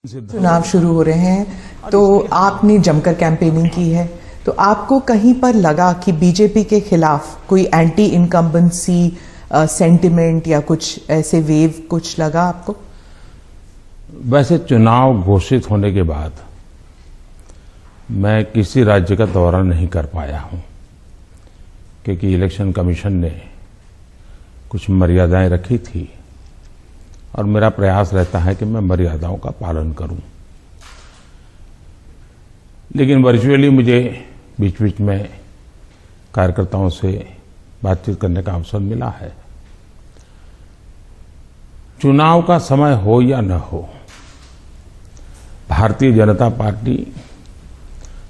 चुनाव शुरू हो रहे हैं तो आपने जमकर कैंपेनिंग की है, तो आपको कहीं पर लगा कि बीजेपी के खिलाफ कोई एंटी इनकम्बेंसी सेंटिमेंट या कुछ ऐसे वेव कुछ लगा आपको? वैसे चुनाव घोषित होने के बाद मैं किसी राज्य का दौरा नहीं कर पाया हूं, क्योंकि इलेक्शन कमीशन ने कुछ मर्यादाएं रखी थी और मेरा प्रयास रहता है कि मैं मर्यादाओं का पालन करूं। लेकिन वर्चुअली मुझे बीच बीच में कार्यकर्ताओं से बातचीत करने का अवसर मिला है। चुनाव का समय हो या न हो, भारतीय जनता पार्टी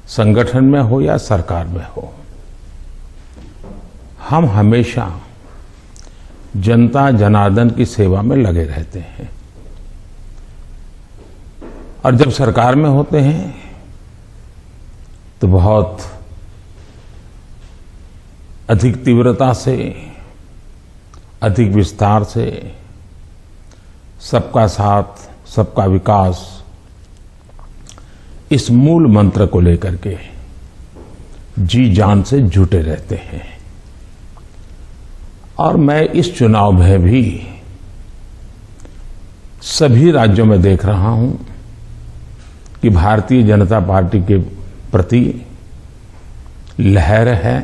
संगठन में हो या सरकार में हो, हम हमेशा जनता जनार्दन की सेवा में लगे रहते हैं। और जब सरकार में होते हैं तो बहुत अधिक तीव्रता से, अधिक विस्तार से सबका साथ, सबका विकास, इस मूल मंत्र को लेकर के जी जान से जुटे रहते हैं। और मैं इस चुनाव में भी सभी राज्यों में देख रहा हूं कि भारतीय जनता पार्टी के प्रति लहर है।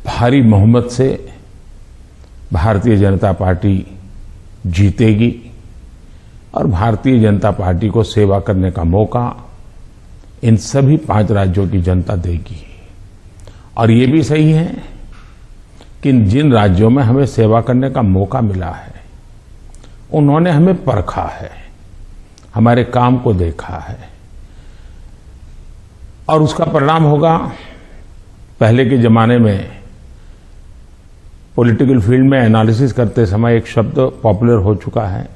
भारी बहुमत से भारतीय जनता पार्टी जीतेगी और भारतीय जनता पार्टी को सेवा करने का मौका इन सभी 5 राज्यों की जनता देगी। और ये भी सही है कि जिन राज्यों में हमें सेवा करने का मौका मिला है, उन्होंने हमें परखा है, हमारे काम को देखा है और उसका परिणाम होगा। पहले के जमाने में पॉलिटिकल फील्ड में एनालिसिस करते समय एक शब्द पॉपुलर हो चुका है,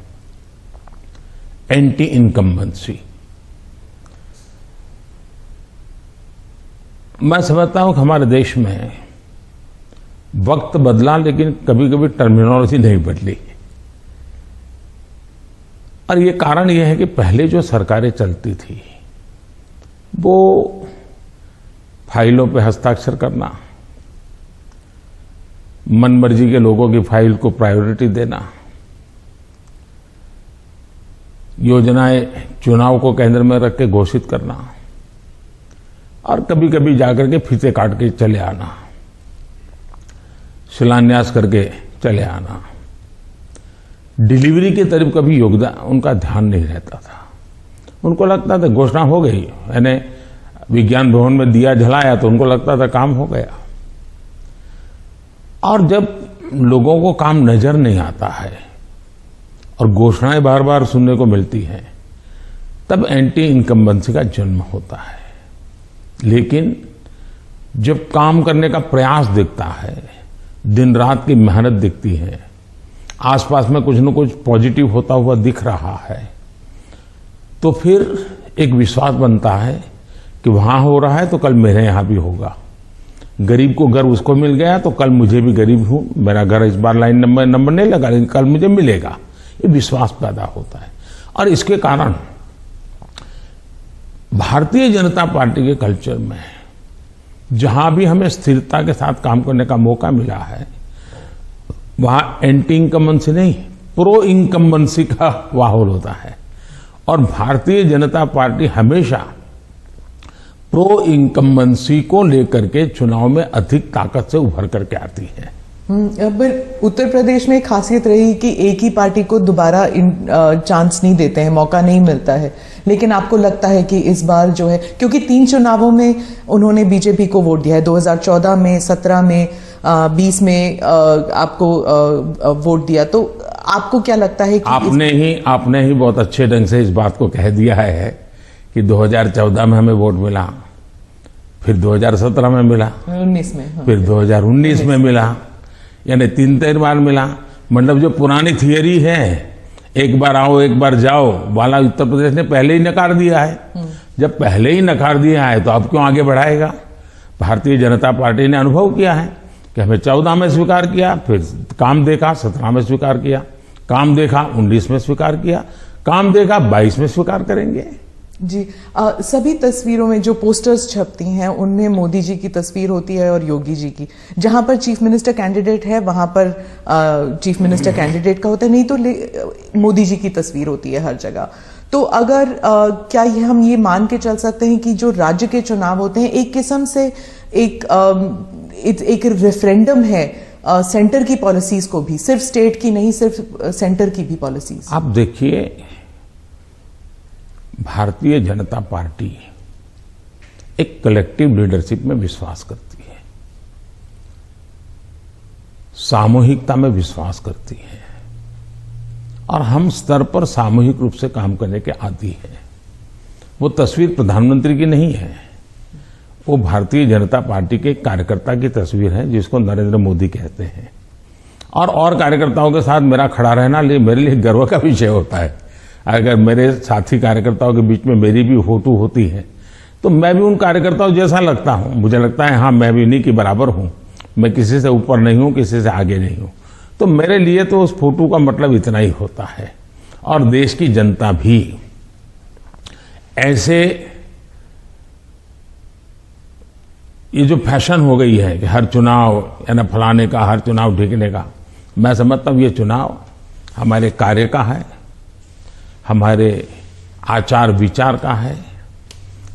एंटी इनकम्बेंसी। मैं समझता हूं कि हमारे देश में वक्त बदला, लेकिन कभी कभी टर्मिनोलॉजी नहीं बदली। और ये कारण ये है कि पहले जो सरकारें चलती थी वो फाइलों पे हस्ताक्षर करना, मनमर्जी के लोगों की फाइल को प्रायोरिटी देना, योजनाएं चुनाव को केंद्र में रख के घोषित करना और कभी कभी जाकर के फीते काट के चले आना, शिलान्यास करके चले आना। डिलीवरी की तरफ कभी योगदान उनका ध्यान नहीं रहता था। उनको लगता था घोषणा हो गई, यानी विज्ञान भवन में दिया जलाया तो उनको लगता था काम हो गया। और जब लोगों को काम नजर नहीं आता है और घोषणाएं बार बार सुनने को मिलती हैं, तब एंटी इनकम्बेंसी का जन्म होता है। लेकिन जब काम करने का प्रयास दिखता है, दिन रात की मेहनत दिखती है, आसपास में कुछ न कुछ पॉजिटिव होता हुआ दिख रहा है, तो फिर एक विश्वास बनता है कि वहां हो रहा है तो कल मेरे यहां भी होगा। गरीब को घर उसको मिल गया तो कल मुझे भी, गरीब हूं, मेरा घर इस बार लाइन नंबर नहीं लगा लेकिन कल मुझे मिलेगा। ये विश्वास पैदा होता है। और इसके कारण भारतीय जनता पार्टी के कल्चर में जहां भी हमें स्थिरता के साथ काम करने का मौका मिला है, वहां एंटी इनकम्बेंसी नहीं, प्रो इनकम्बेंसी का माहौल होता है। और भारतीय जनता पार्टी हमेशा प्रो इनकम्बेंसी को लेकर के चुनाव में अधिक ताकत से उभर करके आती है। पर उत्तर प्रदेश में एक खासियत रही कि एक ही पार्टी को दोबारा चांस नहीं देते हैं, मौका नहीं मिलता है। लेकिन आपको लगता है कि इस बार जो है, क्योंकि 3 चुनावों में उन्होंने बीजेपी को वोट दिया है, 2014 में, 17 में, 20 में आपको वोट दिया, तो आपको क्या लगता है कि आपने ही बहुत अच्छे ढंग से इस बात को कह दिया है कि 2014 में हमें वोट मिला, फिर 2017 में मिला, 19 में, हाँ, फिर 2019 में मिला, यानी 3 बार मिला। मतलब जो पुरानी थियरी है, एक बार आओ एक बार जाओ वाला, उत्तर प्रदेश ने पहले ही नकार दिया है। जब पहले ही नकार दिया है तो अब क्यों आगे बढ़ाएगा? भारतीय जनता पार्टी ने अनुभव किया है कि हमें 14 में स्वीकार किया, फिर काम देखा 17 में स्वीकार किया, काम देखा 19 में स्वीकार किया, काम देगा 22 में स्वीकार करेंगे। जी सभी तस्वीरों में जो पोस्टर्स छपती हैं उनमें मोदी जी की तस्वीर होती है और योगी जी की। जहां पर चीफ मिनिस्टर कैंडिडेट है वहां पर चीफ मिनिस्टर कैंडिडेट का होता है, नहीं तो मोदी जी की तस्वीर होती है हर जगह। तो अगर क्या हम ये मान के चल सकते हैं कि जो राज्य के चुनाव होते हैं एक किस्म से एक रेफरेंडम है सेंटर की पॉलिसीज को भी, सिर्फ स्टेट की नहीं, सिर्फ सेंटर की भी पॉलिसीज। आप देखिए, भारतीय जनता पार्टी एक कलेक्टिव लीडरशिप में विश्वास करती है, सामूहिकता में विश्वास करती है और हम स्तर पर सामूहिक रूप से काम करने के आदी हैं। वो तस्वीर प्रधानमंत्री की नहीं है, वो भारतीय जनता पार्टी के कार्यकर्ता की तस्वीर है जिसको नरेंद्र मोदी कहते हैं। और कार्यकर्ताओं के साथ मेरा खड़ा रहना मेरे लिए गर्व का विषय होता है। अगर मेरे साथी कार्यकर्ताओं के बीच में मेरी भी फोटो होती है तो मैं भी उन कार्यकर्ताओं जैसा लगता हूं। मुझे लगता है हाँ, मैं भी इन्हीं के बराबर हूं, मैं किसी से ऊपर नहीं हूं, किसी से आगे नहीं हूं। तो मेरे लिए तो उस फोटो का मतलब इतना ही होता है। और देश की जनता भी ऐसे, ये जो फैशन हो गई है कि हर चुनाव यानी फलाने का, हर चुनाव ढीकने का, मैं समझता हूं ये चुनाव हमारे कार्य का है, हमारे आचार विचार का है,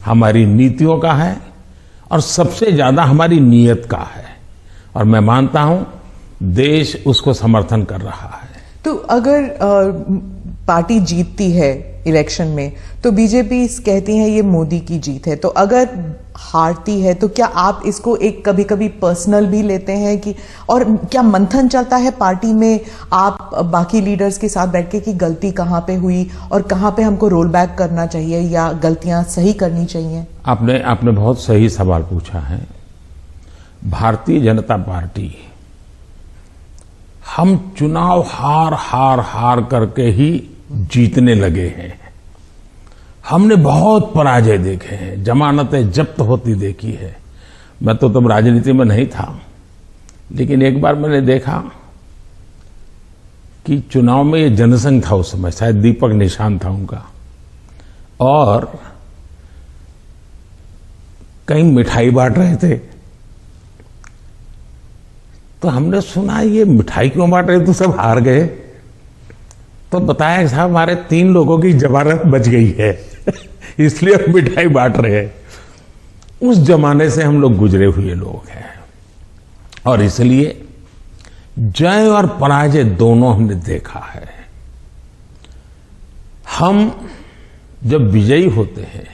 हमारी नीतियों का है और सबसे ज्यादा हमारी नीयत का है। और मैं मानता हूं देश उसको समर्थन कर रहा है। तो अगर पार्टी जीतती है इलेक्शन में तो बीजेपी कहती है ये मोदी की जीत है, तो अगर हारती है तो क्या आप इसको एक कभी कभी पर्सनल भी लेते हैं कि, और क्या मंथन चलता है पार्टी में आप बाकी लीडर्स के साथ बैठ के कि गलती कहां पे हुई और कहां पे हमको रोल बैक करना चाहिए या गलतियां सही करनी चाहिए? आपने बहुत सही सवाल पूछा है। भारतीय जनता पार्टी, हम चुनाव हार करके ही जीतने लगे हैं। हमने बहुत पराजय देखे हैं, जमानतें जब्त होती देखी है। मैं तो तब राजनीति में नहीं था, लेकिन एक बार मैंने देखा कि चुनाव में ये जनसंघ था, उस समय शायद दीपक निशान था उनका, और कहीं मिठाई बांट रहे थे। तो हमने सुना ये मिठाई क्यों बांट रहे, तो सब हार गए। तो बताया साहब हमारे 3 लोगों की जमानत बच गई है इसलिए हम मिठाई बांट रहे हैं। उस जमाने से हम लोग गुजरे हुए लोग हैं और इसलिए जय और पराजय दोनों हमने देखा है। हम जब विजयी होते हैं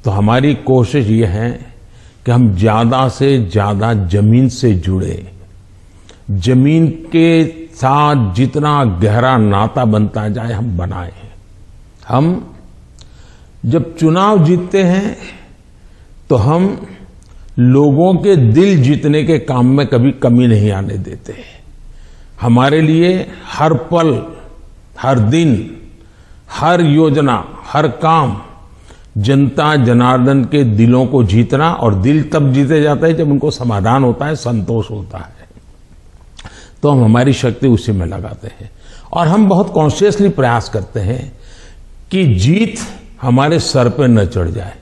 तो हमारी कोशिश ये है कि हम ज्यादा से ज्यादा जमीन से जुड़े, जमीन के साथ जितना गहरा नाता बनता जाए हम बनाए। हम जब चुनाव जीतते हैं तो हम लोगों के दिल जीतने के काम में कभी कमी नहीं आने देते। हमारे लिए हर पल, हर दिन, हर योजना, हर काम जनता जनार्दन के दिलों को जीतना, और दिल तब जीते जाता है जब उनको समाधान होता है, संतोष होता है। तो हम हमारी शक्ति उसी में लगाते हैं और हम बहुत कॉन्शियसली प्रयास करते हैं कि जीत हमारे सर पे न चढ़ जाए,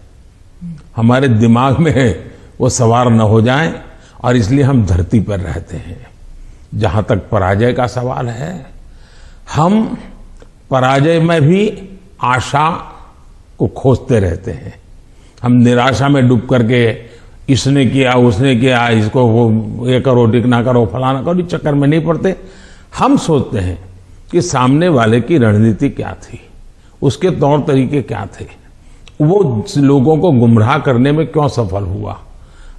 हमारे दिमाग में वो सवार न हो जाए, और इसलिए हम धरती पर रहते हैं। जहां तक पराजय का सवाल है, हम पराजय में भी आशा को खोजते रहते हैं। हम निराशा में डूब करके इसने किया, उसने किया, इसको वो ये करो, डिक ना करो, फलाना करो, इस चक्कर में नहीं पड़ते। हम सोचते हैं कि सामने वाले की रणनीति क्या थी, उसके तौर तरीके क्या थे, वो लोगों को गुमराह करने में क्यों सफल हुआ,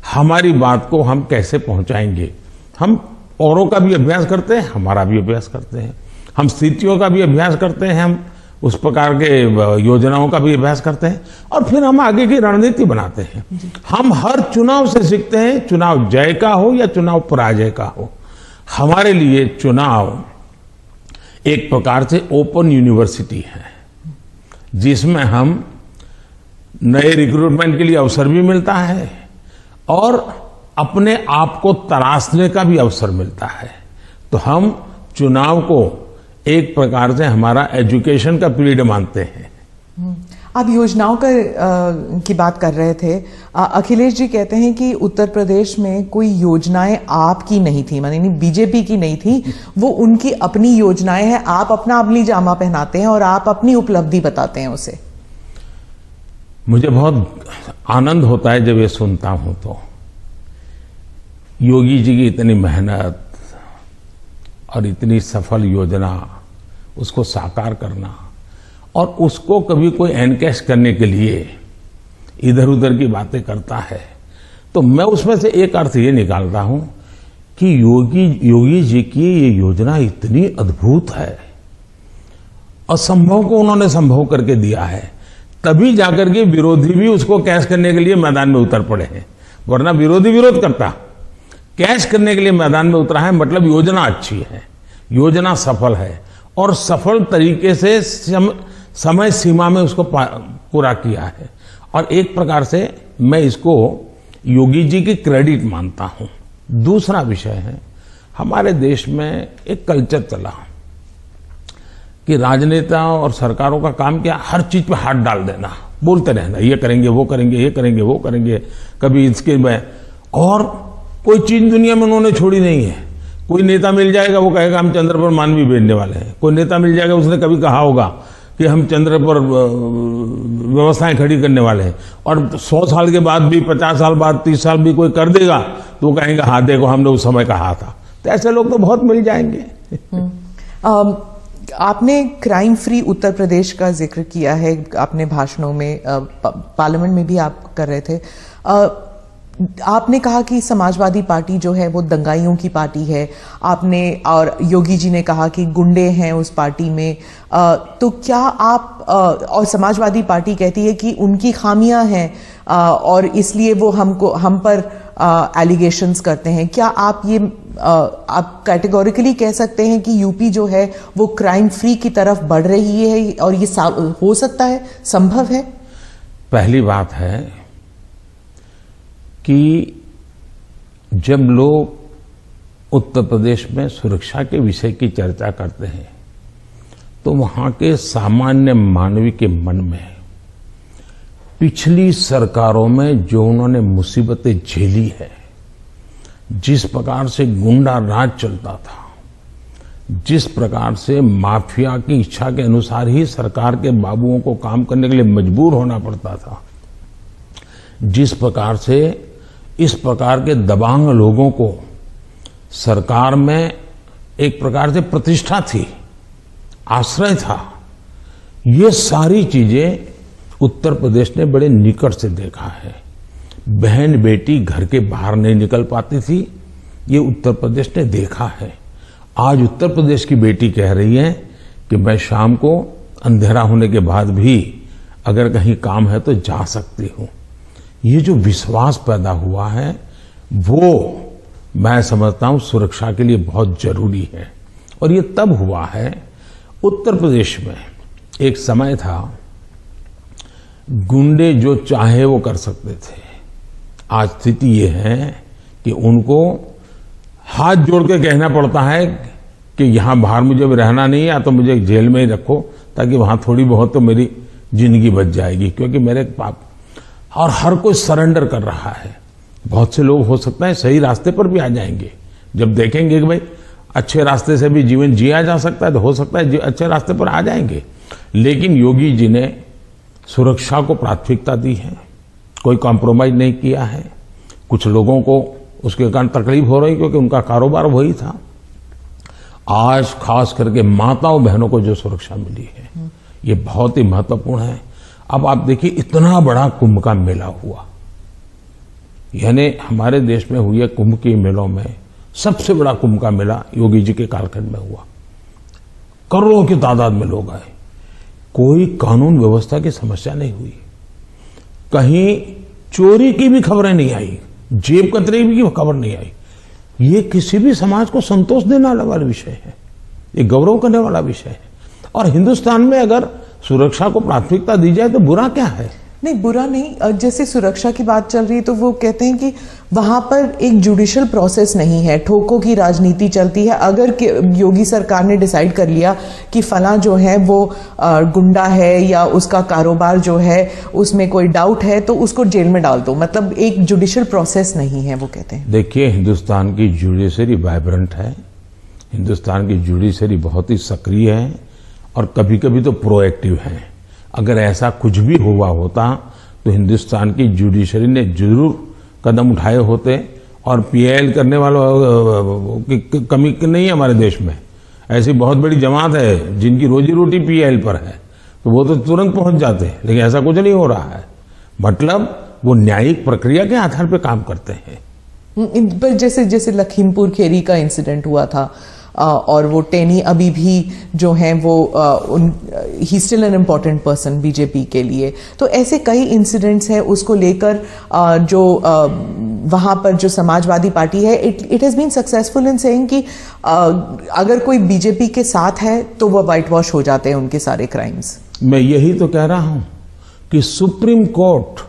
हमारी बात को हम कैसे पहुंचाएंगे। हम औरों का भी अभ्यास करते हैं, हमारा भी अभ्यास करते हैं, हम स्थितियों का भी अभ्यास करते हैं, हम उस प्रकार के योजनाओं का भी अभ्यास करते हैं और फिर हम आगे की रणनीति बनाते हैं। हम हर चुनाव से सीखते हैं, चुनाव जय का हो या चुनाव पराजय का हो। हमारे लिए चुनाव एक प्रकार से ओपन यूनिवर्सिटी है, जिसमें हम नए रिक्रूटमेंट के लिए अवसर भी मिलता है और अपने आप को तराशने का भी अवसर मिलता है। तो हम चुनाव को एक प्रकार से हमारा एजुकेशन का पीरियड मानते हैं। आप योजनाओं की बात कर रहे थे। अखिलेश जी कहते हैं कि उत्तर प्रदेश में कोई योजनाएं आपकी नहीं थी, माने बीजेपी की नहीं थी, वो उनकी अपनी योजनाएं हैं। आप अपना अमली जामा पहनाते हैं और आप अपनी उपलब्धि बताते हैं उसे। मुझे बहुत आनंद होता है जब ये सुनता हूं तो। योगी जी की इतनी मेहनत और इतनी सफल योजना, उसको साकार करना और उसको कभी कोई एनकैश करने के लिए इधर उधर की बातें करता है, तो मैं उसमें से एक अर्थ ये निकालता हूं कि योगी जी की ये योजना इतनी अद्भुत है, असंभव को उन्होंने संभव करके दिया है, तभी जाकर के विरोधी भी उसको कैश करने के लिए मैदान में उतर पड़े हैं। वरना विरोधी विरोध करता, कैश करने के लिए मैदान में उतरा है, मतलब योजना अच्छी है, योजना सफल है और सफल तरीके से समय सीमा में उसको पूरा किया है। और एक प्रकार से मैं इसको योगी जी की क्रेडिट मानता हूं। दूसरा विषय है, हमारे देश में एक कल्चर चला कि राजनेताओं और सरकारों का काम क्या, हर चीज पे हाथ डाल देना, बोलते रहना, ये करेंगे वो करेंगे, ये करेंगे वो करेंगे, कभी इसके में। और कोई चीज दुनिया में उन्होंने छोड़ी नहीं है। कोई नेता मिल जाएगा, वो कहेगा हम चंद्र पर मानवी भेजने वाले हैं। कोई नेता मिल जाएगा, उसने कभी कहा होगा कि हम चंद्र पर व्यवस्थाएं खड़ी करने वाले हैं। और 100 साल के बाद भी, 50 साल बाद, 30 साल भी कोई कर देगा तो वो कहेंगे हाँ देखो हमने उस समय कहा था। तो ऐसे लोग तो बहुत मिल जाएंगे। आपने क्राइम फ्री उत्तर प्रदेश का जिक्र किया है आपने भाषणों में, पार्लियामेंट में भी आप कर रहे थे। आपने कहा कि समाजवादी पार्टी जो है वो दंगाइयों की पार्टी है, आपने, और योगी जी ने कहा कि गुंडे हैं उस पार्टी में। तो क्या आप, और समाजवादी पार्टी कहती है कि उनकी खामियां हैं और इसलिए वो हम पर एलिगेशंस करते हैं। क्या आप ये आप कैटेगोरिकली कह सकते हैं कि यूपी जो है वो क्राइम फ्री की तरफ बढ़ रही है और ये हो सकता है, संभव है? पहली बात है कि जब लोग उत्तर प्रदेश में सुरक्षा के विषय की चर्चा करते हैं तो वहां के सामान्य मानवी के मन में पिछली सरकारों में जो उन्होंने मुसीबतें झेली है, जिस प्रकार से गुंडा राज चलता था, जिस प्रकार से माफिया की इच्छा के अनुसार ही सरकार के बाबुओं को काम करने के लिए मजबूर होना पड़ता था, जिस प्रकार से इस प्रकार के दबांग लोगों को सरकार में एक प्रकार से प्रतिष्ठा थी, आश्रय था, ये सारी चीजें उत्तर प्रदेश ने बड़े निकट से देखा है। बहन बेटी घर के बाहर नहीं निकल पाती थी, ये उत्तर प्रदेश ने देखा है। आज उत्तर प्रदेश की बेटी कह रही है कि मैं शाम को अंधेरा होने के बाद भी अगर कहीं काम है तो जा सकती हूं। ये जो विश्वास पैदा हुआ है वो मैं समझता हूं सुरक्षा के लिए बहुत जरूरी है। और ये तब हुआ है, उत्तर प्रदेश में एक समय था गुंडे जो चाहे वो कर सकते थे। आज स्थिति ये है कि उनको हाथ जोड़ के कहना पड़ता है कि यहां बाहर मुझे रहना नहीं है, या तो मुझे जेल में ही रखो ताकि वहां थोड़ी बहुत तो मेरी जिंदगी बच जाएगी, क्योंकि मेरे पाप। और हर कोई सरेंडर कर रहा है। बहुत से लोग हो सकता है सही रास्ते पर भी आ जाएंगे, जब देखेंगे कि भाई अच्छे रास्ते से भी जीवन जिया जा सकता है तो हो सकता है अच्छे रास्ते पर आ जाएंगे। लेकिन योगी जी ने सुरक्षा को प्राथमिकता दी है, कोई कॉम्प्रोमाइज नहीं किया है। कुछ लोगों को उसके कारण तकलीफ हो रही क्योंकि उनका कारोबार वही था। आज खास करके माताओं बहनों को जो सुरक्षा मिली है ये बहुत ही महत्वपूर्ण है। अब आप देखिए इतना बड़ा कुंभ का मेला हुआ, यानी हमारे देश में हुए कुंभ के मेलों में सबसे बड़ा कुंभ का मेला योगी जी के कालखंड में हुआ। करोड़ों की तादाद में लोग आए, कोई कानून व्यवस्था की समस्या नहीं हुई, कहीं चोरी की भी खबरें नहीं आई, जेब कतरे की खबर नहीं आई। ये किसी भी समाज को संतोष देने वाला विषय है, ये गौरव करने वाला विषय है। और हिंदुस्तान में अगर सुरक्षा को प्राथमिकता दी जाए तो बुरा क्या है? नहीं, बुरा नहीं। जैसे सुरक्षा की बात चल रही है तो वो कहते हैं कि वहां पर एक जुडिशियल प्रोसेस नहीं है, ठोकों की राजनीति चलती है। अगर योगी सरकार ने डिसाइड कर लिया कि फला जो है वो गुंडा है या उसका कारोबार जो है उसमें कोई डाउट है तो उसको जेल में डाल दो, मतलब एक जुडिशियल प्रोसेस नहीं है, वो कहते हैं। देखिए, हिंदुस्तान की जुडिशरी वाइब्रेंट है, हिंदुस्तान की जुडिशरी बहुत ही सक्रिय है और कभी कभी तो प्रोएक्टिव है। अगर ऐसा कुछ भी हुआ होता तो हिंदुस्तान की जुडिशरी ने जरूर कदम उठाए होते और पीआईएल करने वालों की कमी नहीं है हमारे देश में। ऐसी बहुत बड़ी जमात है जिनकी रोजी रोटी पीआईएल पर है, तो वो तो तुरंत पहुंच जाते हैं, लेकिन ऐसा कुछ नहीं हो रहा है। मतलब वो न्यायिक प्रक्रिया के आधार पर काम करते हैं। पर जैसे लखीमपुर खेरी का इंसिडेंट हुआ था और वो टेनी अभी भी जो हैं वो he still an important person BJP के लिए, तो ऐसे कई इंसिडेंट्स हैं। उसको लेकर जो वहां पर जो समाजवादी पार्टी है, it has been successful in saying कि अगर कोई बीजेपी के साथ है तो वो व्हाइट वॉश हो जाते हैं उनके सारे क्राइम्स। मैं यही तो कह रहा हूं कि सुप्रीम कोर्ट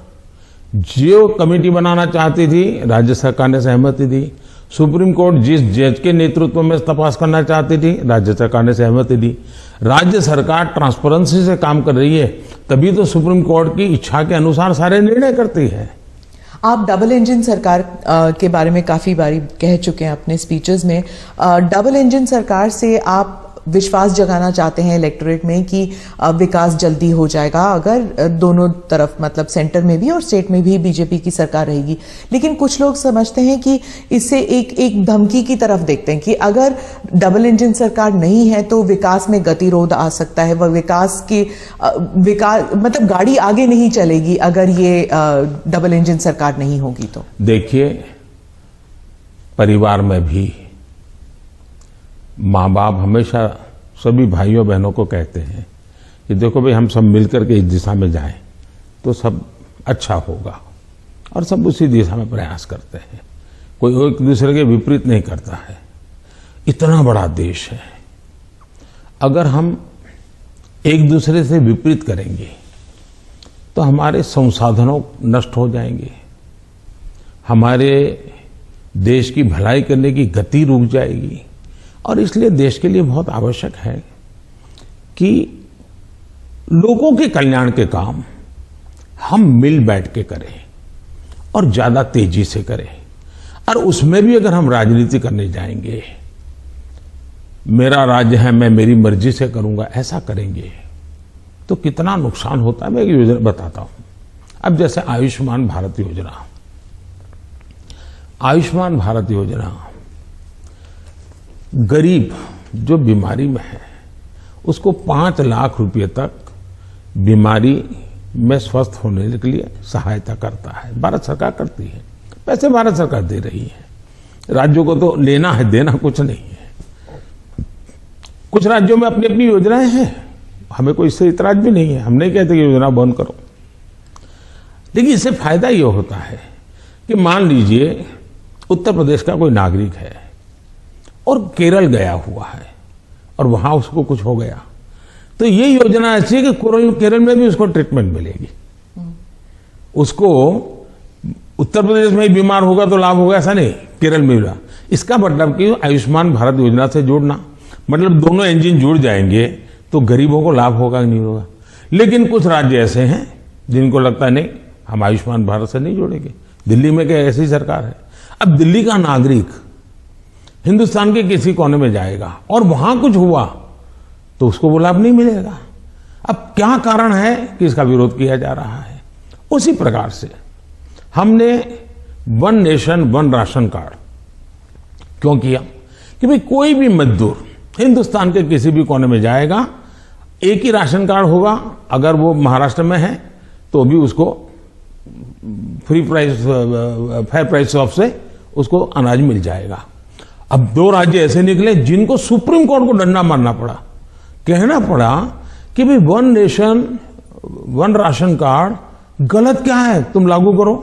जो कमेटी बनाना चाहती थी, राज्य सरकार ने सहमति दी। सुप्रीम कोर्ट जिस जज के नेतृत्व में तपास करना चाहती थी, राज्य सरकार ने सहमति दी। राज्य सरकार ट्रांसपेरेंसी से काम कर रही है, तभी तो सुप्रीम कोर्ट की इच्छा के अनुसार सारे निर्णय करती है। आप डबल इंजन सरकार के बारे में काफी बारी कह चुके हैं अपने स्पीचेस में। डबल इंजन सरकार से आप विश्वास जगाना चाहते हैं इलेक्टोरेट में कि विकास जल्दी हो जाएगा अगर दोनों तरफ, मतलब सेंटर में भी और स्टेट में भी बीजेपी की सरकार रहेगी। लेकिन कुछ लोग समझते हैं कि इससे एक धमकी की तरफ देखते हैं कि अगर डबल इंजन सरकार नहीं है तो विकास में गतिरोध आ सकता है, वह विकास मतलब गाड़ी आगे नहीं चलेगी अगर ये डबल इंजन सरकार नहीं होगी तो। देखिए, परिवार में भी माँ बाप हमेशा सभी भाइयों बहनों को कहते हैं कि देखो भाई, हम सब मिलकर के इस दिशा में जाएं तो सब अच्छा होगा, और सब उसी दिशा में प्रयास करते हैं। कोई एक दूसरे के विपरीत नहीं करता है। इतना बड़ा देश है, अगर हम एक दूसरे से विपरीत करेंगे तो हमारे संसाधनों नष्ट हो जाएंगे, हमारे देश की भलाई करने की गति रुक जाएगी। और इसलिए देश के लिए बहुत आवश्यक है कि लोगों के कल्याण के काम हम मिल बैठ के करें और ज्यादा तेजी से करें। और उसमें भी अगर हम राजनीति करने जाएंगे, मेरा राज्य है, मैं मेरी मर्जी से करूंगा, ऐसा करेंगे तो कितना नुकसान होता है। मैं एक योजना बताता हूं। अब जैसे आयुष्मान भारत योजना, आयुष्मान भारत योजना गरीब जो बीमारी में है उसको 5 लाख रुपए तक बीमारी में स्वस्थ होने के लिए सहायता करता है। भारत सरकार करती है, पैसे भारत सरकार दे रही है। राज्यों को तो लेना है, देना कुछ नहीं है। कुछ राज्यों में अपनी अपनी योजनाएं हैं, हमें कोई इससे इतराज भी नहीं है। हम नहीं कहते कि योजना बंद करो, लेकिन इससे फायदा यह होता है कि मान लीजिए उत्तर प्रदेश का कोई नागरिक है और केरल गया हुआ है और वहां उसको कुछ हो गया, तो ये योजना ऐसी है कि केरल में भी उसको ट्रीटमेंट मिलेगी। उसको उत्तर प्रदेश में ही बीमार होगा तो लाभ होगा, ऐसा नहीं, केरल में भी। इसका मतलब कि आयुष्मान भारत योजना से जोड़ना, मतलब दोनों इंजन जुड़ जाएंगे तो गरीबों को लाभ होगा नहीं होगा। लेकिन कुछ राज्य ऐसे हैं जिनको लगता है नहीं, हम आयुष्मान भारत से नहीं जोड़ेंगे। दिल्ली में क्या ऐसी सरकार है? अब दिल्ली का नागरिक हिंदुस्तान के किसी कोने में जाएगा और वहां कुछ हुआ तो उसको वो लाभ नहीं मिलेगा। अब क्या कारण है कि इसका विरोध किया जा रहा है? उसी प्रकार से हमने one nation one ration card क्यों किया कि भाई कोई भी मजदूर हिंदुस्तान के किसी भी कोने में जाएगा, एक ही राशन कार्ड होगा। अगर वो महाराष्ट्र में है तो भी उसको free price, fair price of से उसको अनाज मिल जाएगा। अब 2 राज्य ऐसे निकले जिनको सुप्रीम कोर्ट को डंडा मारना पड़ा, कहना पड़ा कि भाई one nation one ration card गलत क्या है, तुम लागू करो।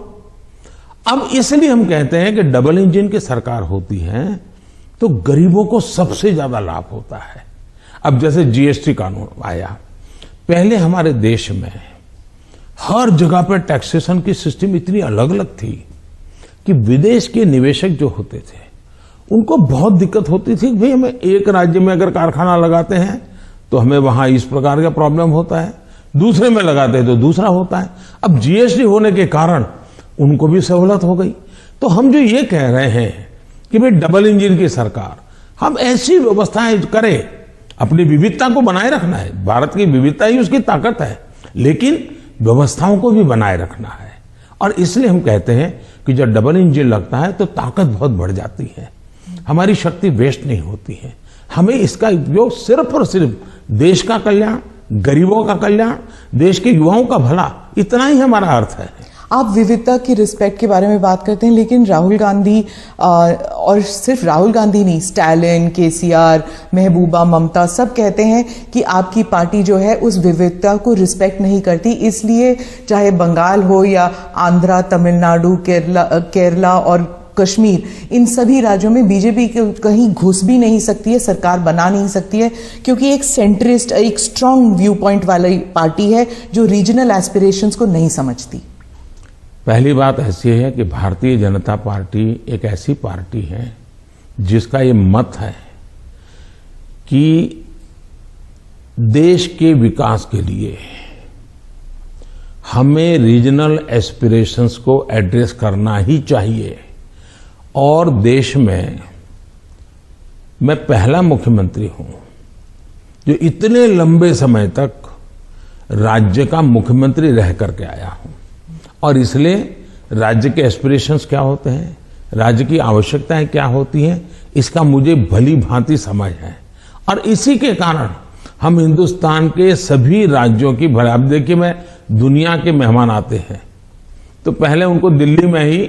अब इसलिए हम कहते हैं कि डबल इंजन की सरकार होती है तो गरीबों को सबसे ज्यादा लाभ होता है। अब जैसे जीएसटी कानून आया, पहले हमारे देश में हर जगह पर टैक्सेशन की सिस्टम इतनी अलग अलग थी कि विदेश के निवेशक जो होते थे उनको बहुत दिक्कत होती थी कि भाई हमें एक राज्य में अगर कारखाना लगाते हैं तो हमें वहां इस प्रकार का प्रॉब्लम होता है, दूसरे में लगाते हैं तो दूसरा होता है। अब जीएसटी होने के कारण उनको भी सहूलत हो गई। तो हम जो ये कह रहे हैं कि भाई डबल इंजन की सरकार, हम ऐसी व्यवस्थाएं करें, अपनी विविधता को बनाए रखना है, भारत की विविधता ही उसकी ताकत है, लेकिन व्यवस्थाओं को भी बनाए रखना है। और इसलिए हम कहते हैं कि जब डबल इंजन लगता है तो ताकत बहुत बढ़ जाती है, हमारी शक्ति वेस्ट नहीं होती है। हमें इसका उपयोग सिर्फ और सिर्फ देश का कल्याण, गरीबों का कल्याण, देश के युवाओं का भला, इतना ही हमारा अर्थ है। आप विविधता की रिस्पेक्ट के बारे में बात करते हैं, लेकिन राहुल गांधी और सिर्फ राहुल गांधी नहीं, स्टालिन, केसीआर, महबूबा, ममता सब कहते हैं कि आपकी पार्टी जो है उस विविधता को रिस्पेक्ट नहीं करती, इसलिए चाहे बंगाल हो या आंध्रा, तमिलनाडु, केरला और कश्मीर, इन सभी राज्यों में बीजेपी कहीं घुस भी नहीं सकती है, सरकार बना नहीं सकती है, क्योंकि एक सेंट्रिस्ट, एक स्ट्रांग व्यू पॉइंट वाली पार्टी है जो रीजनल एस्पिरेशंस को नहीं समझती। पहली बात ऐसी है कि भारतीय जनता पार्टी एक ऐसी पार्टी है जिसका ये मत है कि देश के विकास के लिए हमें रीजनल एस्पिरेशंस को एड्रेस करना ही चाहिए। और देश में मैं पहला मुख्यमंत्री हूं जो इतने लंबे समय तक राज्य का मुख्यमंत्री रह करके आया हूं, और इसलिए राज्य के एस्पिरेशंस क्या होते हैं, राज्य की आवश्यकताएं क्या होती हैं, इसका मुझे भली भांति समझ है। और इसी के कारण हम हिंदुस्तान के सभी राज्यों की, अब देखिए मैं दुनिया के मेहमान आते हैं तो पहले उनको दिल्ली में ही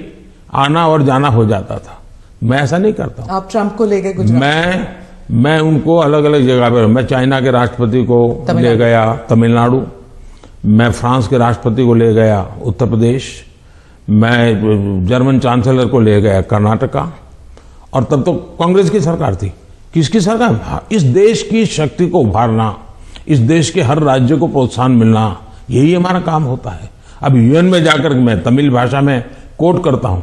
आना और जाना हो जाता था, मैं ऐसा नहीं करता हूं। आप ट्रंप को ले गए गुजरात? मैं उनको अलग अलग जगह पर, मैं चाइना के राष्ट्रपति को ले गया तमिलनाडु, मैं फ्रांस के राष्ट्रपति को ले गया उत्तर प्रदेश, मैं जर्मन चांसलर को ले गया कर्नाटका, और तब तो कांग्रेस की सरकार थी। किसकी सरकार? इस देश की शक्ति को उभारना, इस देश के हर राज्य को प्रोत्साहन मिलना, यही हमारा काम होता है। अब यूएन में जाकर मैं तमिल भाषा में कोट करता हूं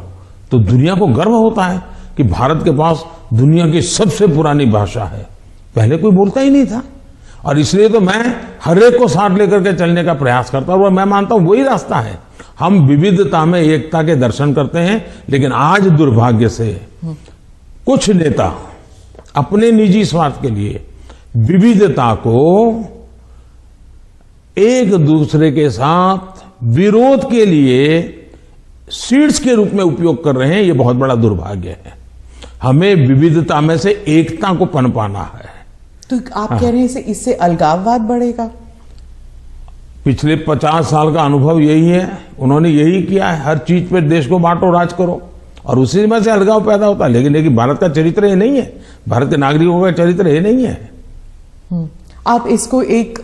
तो दुनिया को गर्व होता है कि भारत के पास दुनिया की सबसे पुरानी भाषा है, पहले कोई बोलता ही नहीं था। और इसलिए तो मैं हर एक को साथ लेकर के चलने का प्रयास करता हूं, और मैं मानता हूं वही रास्ता है। हम विविधता में एकता के दर्शन करते हैं, लेकिन आज दुर्भाग्य से कुछ नेता अपने निजी स्वार्थ के लिए विविधता को एक दूसरे के साथ विरोध के लिए सीड्स के रूप में उपयोग कर रहे हैं। ये बहुत बड़ा दुर्भाग्य है। हमें विविधता में से एकता को पनपाना है। तो आप कह रहे हैं इससे अलगाववाद बढ़ेगा? पिछले 50 साल का अनुभव यही है, उन्होंने यही किया है, हर चीज पे देश को बांटो, राज करो, और उसी में से अलगाव पैदा होता है। लेकिन भारत का चरित्र ये नहीं है, भारत के नागरिकों का चरित्र ये नहीं है। आप इसको एक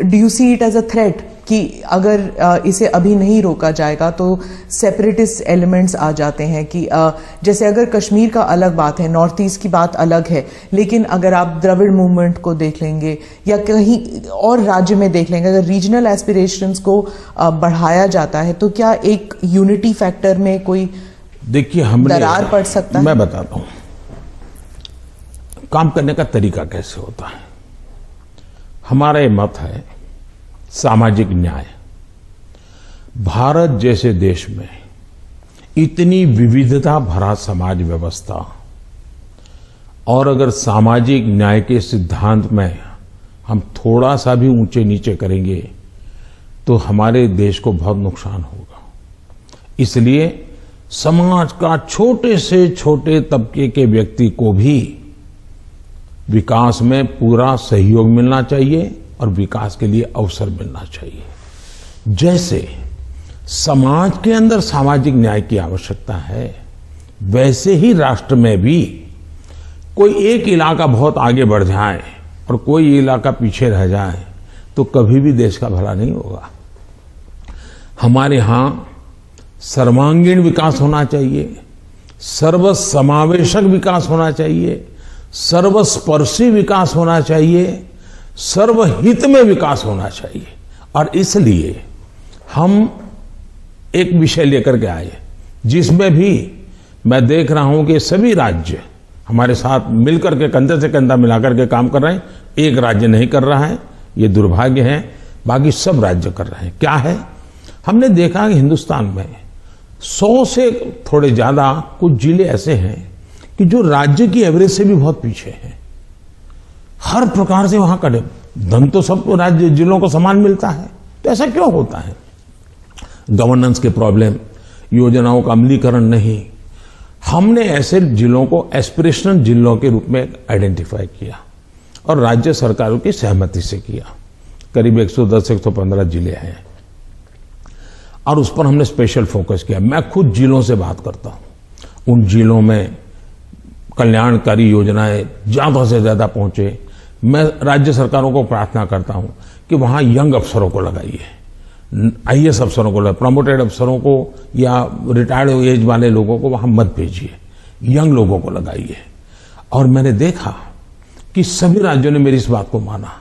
do you see it as a threat कि अगर इसे अभी नहीं रोका जाएगा तो सेपरेटिस्ट एलिमेंट्स आ जाते हैं कि जैसे अगर कश्मीर का अलग बात है, नॉर्थ ईस्ट की बात अलग है, लेकिन अगर आप द्रविड़ मूवमेंट को देख लेंगे या कहीं और राज्य में देख लेंगे, अगर रीजनल एस्पिरेशंस को बढ़ाया जाता है तो क्या एक यूनिटी फैक्टर में कोई देखिए हमने दरार पड़ सकता है? मैं बताता हूं काम करने का तरीका कैसे होता है। हमारा ये मत है सामाजिक न्याय। भारत जैसे देश में इतनी विविधता भरा समाज व्यवस्था, और अगर सामाजिक न्याय के सिद्धांत में हम थोड़ा सा भी ऊंचे नीचे करेंगे तो हमारे देश को बहुत नुकसान होगा। इसलिए समाज का छोटे से छोटे तबके के व्यक्ति को भी विकास में पूरा सहयोग मिलना चाहिए और विकास के लिए अवसर मिलना चाहिए। जैसे समाज के अंदर सामाजिक न्याय की आवश्यकता है, वैसे ही राष्ट्र में भी कोई एक इलाका बहुत आगे बढ़ जाए और कोई इलाका पीछे रह जाए तो कभी भी देश का भला नहीं होगा। हमारे यहां सर्वांगीण विकास होना चाहिए, सर्वसमावेशक विकास होना चाहिए, सर्वस्पर्शी विकास होना चाहिए, सर्वहित में विकास होना चाहिए। और इसलिए हम एक विषय लेकर के आए जिसमें भी मैं देख रहा हूं कि सभी राज्य हमारे साथ मिलकर के कंधे से कंधा मिलाकर के काम कर रहे हैं। एक राज्य नहीं कर रहा है, ये दुर्भाग्य है, बाकी सब राज्य कर रहे हैं। क्या है, हमने देखा कि हिंदुस्तान में 100 से थोड़े ज्यादा कुछ जिले ऐसे हैं कि जो राज्य की एवरेज से भी बहुत पीछे हैं। हर प्रकार से वहां का धन तो सब राज्य जिलों को समान मिलता है, तो ऐसा क्यों होता है? गवर्नेंस के प्रॉब्लम, योजनाओं का अमलीकरण नहीं। हमने ऐसे जिलों को एस्पिरेशनल जिलों के रूप में आइडेंटिफाई किया और राज्य सरकारों की सहमति से किया। करीब 110-115 जिले हैं और उस पर हमने स्पेशल फोकस किया। मैं खुद जिलों से बात करता हूं, उन जिलों में कल्याणकारी योजनाएं ज्यादा से ज्यादा पहुंचे। मैं राज्य सरकारों को प्रार्थना करता हूं कि वहां यंग अफसरों को लगाइए, आईएएस अफसरों को, प्रमोटेड अफसरों को या रिटायर्ड एज वाले लोगों को वहां मत भेजिए, यंग लोगों को लगाइए। और मैंने देखा कि सभी राज्यों ने मेरी इस बात को माना,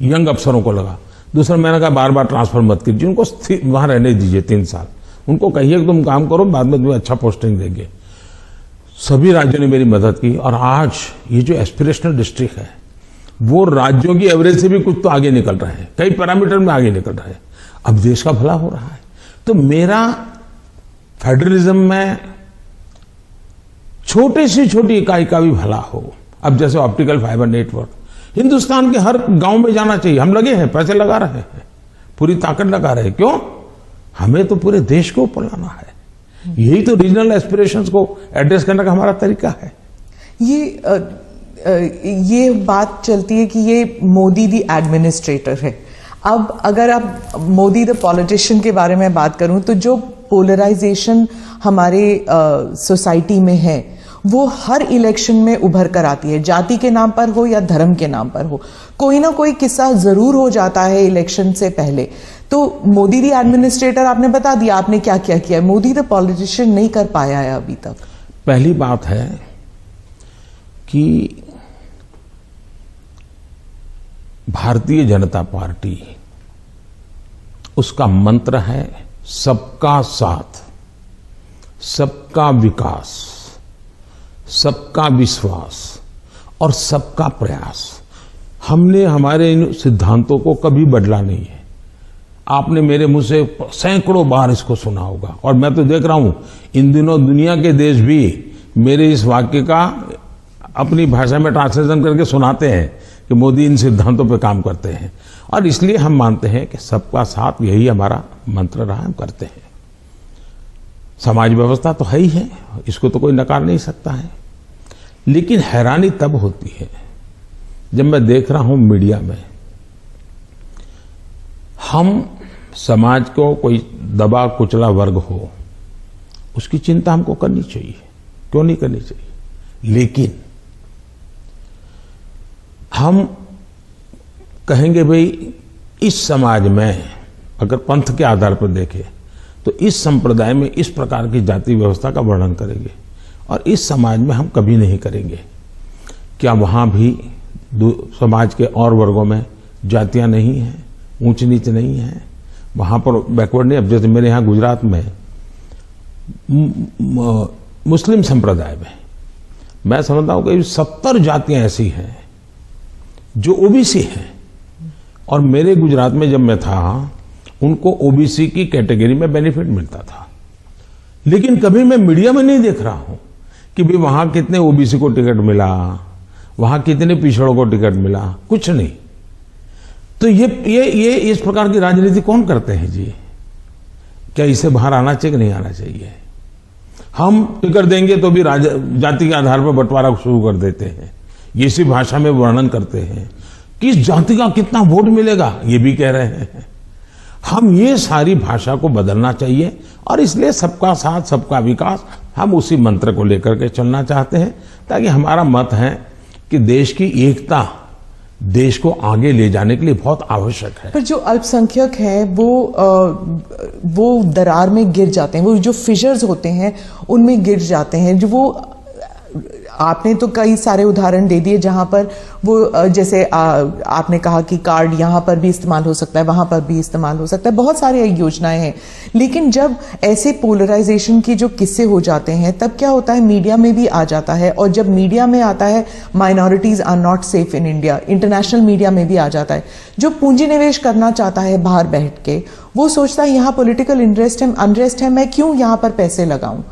यंग अफसरों को लगा। दूसरा, मैंने कहा बार बार ट्रांसफर मत कीजिए, उनको वहां रहने दीजिए 3 साल, उनको कहिए कि तुम काम करो, बाद में तुम्हें अच्छा पोस्टिंग देंगे। सभी राज्यों ने मेरी मदद की और आज ये जो एस्पिरेशनल डिस्ट्रिक्ट है वो राज्यों की एवरेज से भी कुछ तो आगे निकल रहे हैं, कई पैरामीटर में आगे निकल रहे हैं। अब देश का भला हो रहा है। तो मेरा फेडरलिज्म में छोटी से छोटी इकाई का भी भला हो। अब जैसे ऑप्टिकल फाइबर नेटवर्क हिंदुस्तान के हर गांव में जाना चाहिए। हम लगे हैं, पैसे लगा रहे हैं, पूरी ताकत लगा रहे हैं। क्यों? हमें तो पूरे देश को ऊपर लाना है। यही तो रीजनल एस्पिरेशंस को एड्रेस करने का हमारा तरीका है। ये बात चलती है कि ये मोदी दी एडमिनिस्ट्रेटर है। अब अगर आप मोदी द पॉलिटिशियन के बारे में बात करूं तो जो पोलराइजेशन हमारे सोसाइटी में है वो हर इलेक्शन में उभर कर आती है, जाति के नाम पर हो या धर्म के नाम पर हो। कोई ना कोई किस्सा जरूर हो जाता है इलेक्शन से पहले। तो मोदी दी एडमिनिस्ट्रेटर आपने बता दिया आपने क्या क्या किया, मोदी द पॉलिटिशियन नहीं कर पाया है अभी तक। पहली बात है कि भारतीय जनता पार्टी, उसका मंत्र है सबका साथ, सबका विकास, सबका विश्वास और सबका प्रयास। हमने हमारे इन सिद्धांतों को कभी बदला नहीं है। आपने मेरे मुंह से सैकड़ों बार इसको सुना होगा और मैं तो देख रहा हूं इन दिनों दुनिया के देश भी मेरे इस वाक्य का अपनी भाषा में ट्रांसलेशन करके सुनाते हैं कि मोदी इन सिद्धांतों पे काम करते हैं। और इसलिए हम मानते हैं कि सबका साथ, यही हमारा मंत्र रहा, हम करते हैं। समाज व्यवस्था तो है ही है, इसको तो कोई नकार नहीं सकता है। लेकिन हैरानी तब होती है जब मैं देख रहा हूं मीडिया में हम समाज को कोई दबा कुचला वर्ग हो, उसकी चिंता हमको करनी चाहिए, क्यों नहीं करनी चाहिए। लेकिन हम कहेंगे भाई इस समाज में अगर पंथ के आधार पर देखें तो इस संप्रदाय में इस प्रकार की जाति व्यवस्था का वर्णन करेंगे और इस समाज में हम कभी नहीं करेंगे। क्या वहां भी समाज के और वर्गों में जातियां नहीं हैं, ऊंच नीच नहीं है, वहां पर बैकवर्ड नहीं। अब जैसे मेरे यहां गुजरात में मुस्लिम संप्रदाय में मैं समझता हूं कि 70 जातियां ऐसी हैं जो ओबीसी हैं और मेरे गुजरात में जब मैं था उनको ओबीसी की कैटेगरी में बेनिफिट मिलता था। लेकिन कभी मैं मीडिया में नहीं देख रहा हूं कि भाई वहां कितने ओबीसी को टिकट मिला, वहां कितने पिछड़ों को टिकट मिला, कुछ नहीं। तो ये इस प्रकार की राजनीति कौन करते हैं जी? क्या इसे बाहर आना चाहिए कि नहीं आना चाहिए? हम टिकट देंगे तो भी जाति के आधार पर बंटवारा शुरू कर देते हैं, ये इसी भाषा में वर्णन करते हैं। किस जाति का कितना वोट मिलेगा ये भी कह रहे हैं। हम ये सारी भाषा को बदलना चाहिए और इसलिए सबका साथ सबका विकास, हम उसी मंत्र को लेकर के चलना चाहते हैं ताकि हमारा मत है कि देश की एकता देश को आगे ले जाने के लिए बहुत आवश्यक है। पर जो अल्पसंख्यक हैं वो दरार में गिर जाते हैं, वो जो फिशर्स होते हैं उनमें गिर जाते हैं। जो वो आपने तो कई सारे उदाहरण दे दिए जहां पर वो जैसे आपने कहा कि कार्ड यहां पर भी इस्तेमाल हो सकता है, वहां पर भी इस्तेमाल हो सकता है, बहुत सारी योजनाएं हैं। लेकिन जब ऐसे पोलराइजेशन के जो किस्से हो जाते हैं तब क्या होता है, मीडिया में भी आ जाता है, और जब मीडिया में आता है minorities are not safe in India, international media में भी आ जाता है। जो पूंजी निवेश करना चाहता है बाहर बैठ के, वो सोचता है यहां पॉलिटिकल अनरेस्ट है, मैं क्यों यहां पर पैसे लगाऊं।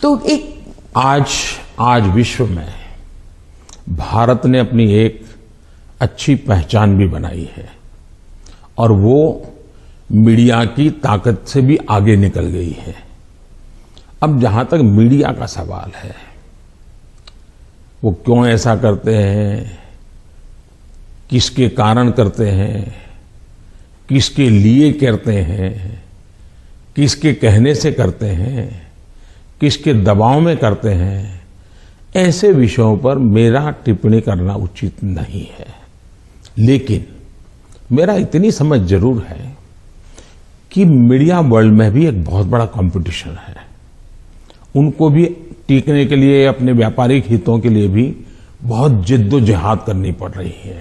तो एक आज विश्व में भारत ने अपनी एक अच्छी पहचान भी बनाई है, और वो मीडिया की ताकत से भी आगे निकल गई है। अब जहां तक मीडिया का सवाल है, वो क्यों ऐसा करते हैं, किसके कारण करते हैं, किसके लिए करते हैं, किसके कहने से करते हैं, किसके दबाव में करते हैं, ऐसे विषयों पर मेरा टिप्पणी करना उचित नहीं है। लेकिन मेरा इतनी समझ जरूर है कि मीडिया वर्ल्ड में भी एक बहुत बड़ा कंपटीशन है। उनको भी टिकने के लिए, अपने व्यापारिक हितों के लिए भी बहुत जिद्दोजहद करनी पड़ रही है।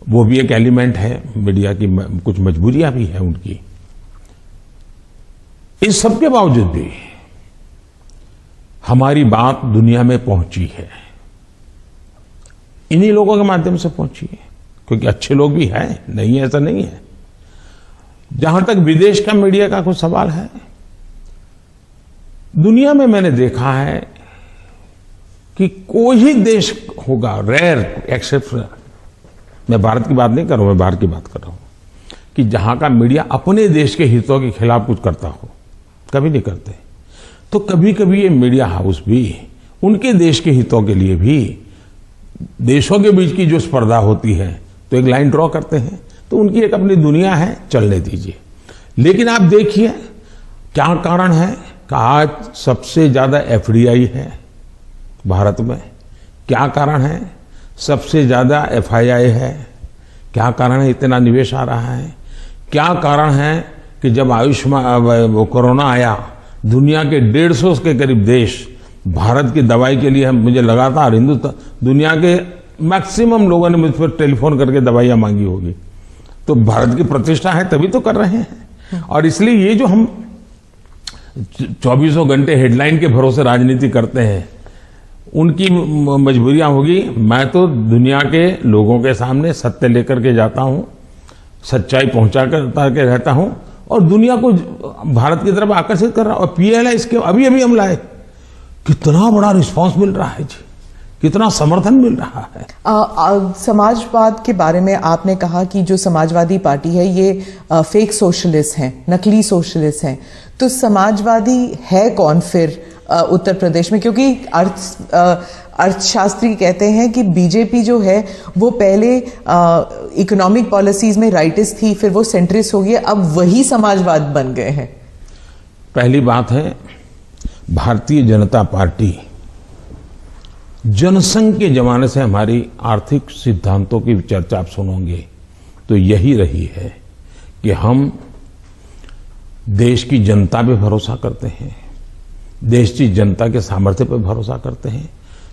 वो भी एक एलिमेंट है मीडिया की, कुछ मजबूरियां भी है उनकी। इस सबके बावजूद भी हमारी बात दुनिया में पहुंची है, इन्हीं लोगों के माध्यम से पहुंची है, क्योंकि अच्छे लोग भी हैं, नहीं ऐसा नहीं है। जहां तक विदेश का मीडिया का कुछ सवाल है, दुनिया में मैंने देखा है कि कोई ही देश होगा, रेयर एक्सेप्शन, मैं भारत की बात नहीं कर रहा हूं, मैं बाहर की बात कर रहा हूं, कि जहां का मीडिया अपने देश के हितों के खिलाफ कुछ करता हो। कभी नहीं करते। तो कभी कभी ये मीडिया हाउस भी उनके देश के हितों के लिए भी, देशों के बीच की जो स्पर्धा होती है, तो एक लाइन ड्रॉ करते हैं। तो उनकी एक अपनी दुनिया है, चलने दीजिए। लेकिन आप देखिए क्या कारण है कि आज सबसे ज्यादा एफडीआई है भारत में। क्या कारण है? सबसे ज्यादा एफआईआई है। क्या कारण है इतना निवेश आ रहा है? क्या कारण है कि जब आयुष्मान कोरोना आया, दुनिया के 150 के करीब देश भारत की दवाई के लिए, मुझे लगातार हिंदुस्तान, दुनिया के मैक्सिमम लोगों ने मुझ पर टेलीफोन करके दवाइयां मांगी होगी। तो भारत की प्रतिष्ठा है तभी तो कर रहे हैं। और इसलिए ये जो हम 24 घंटे हेडलाइन के भरोसे राजनीति करते हैं, उनकी मजबूरियां होगी। मैं तो दुनिया के लोगों के सामने सत्य लेकर के जाता हूं, सच्चाई पहुंचा के रहता हूं, और दुनिया को भारत की तरफ आकर्षित कर रहा हूं। और पीएलआई इसके अभी हम लाए, कितना बड़ा रिस्पांस मिल रहा है जी, कितना समर्थन मिल रहा है। समाजवाद के बारे में आपने कहा कि जो समाजवादी पार्टी है ये फेक सोशलिस्ट हैं, नकली सोशलिस्ट हैं। तो समाजवादी है कौन फिर उत्तर प्रदेश में? क्योंकि अर्थशास्त्री कहते हैं कि बीजेपी जो है वो पहले इकोनॉमिक पॉलिसीज में राइटिस्ट थी, फिर वो सेंट्रिस्ट हो गई, अब वही समाजवाद बन गए हैं। पहली बात है, भारतीय जनता पार्टी जनसंघ के जमाने से हमारी आर्थिक सिद्धांतों की चर्चा आप सुनोगे तो यही रही है कि हम देश की जनता पे भरोसा करते हैं, देश की जनता के सामर्थ्य पर भरोसा करते हैं।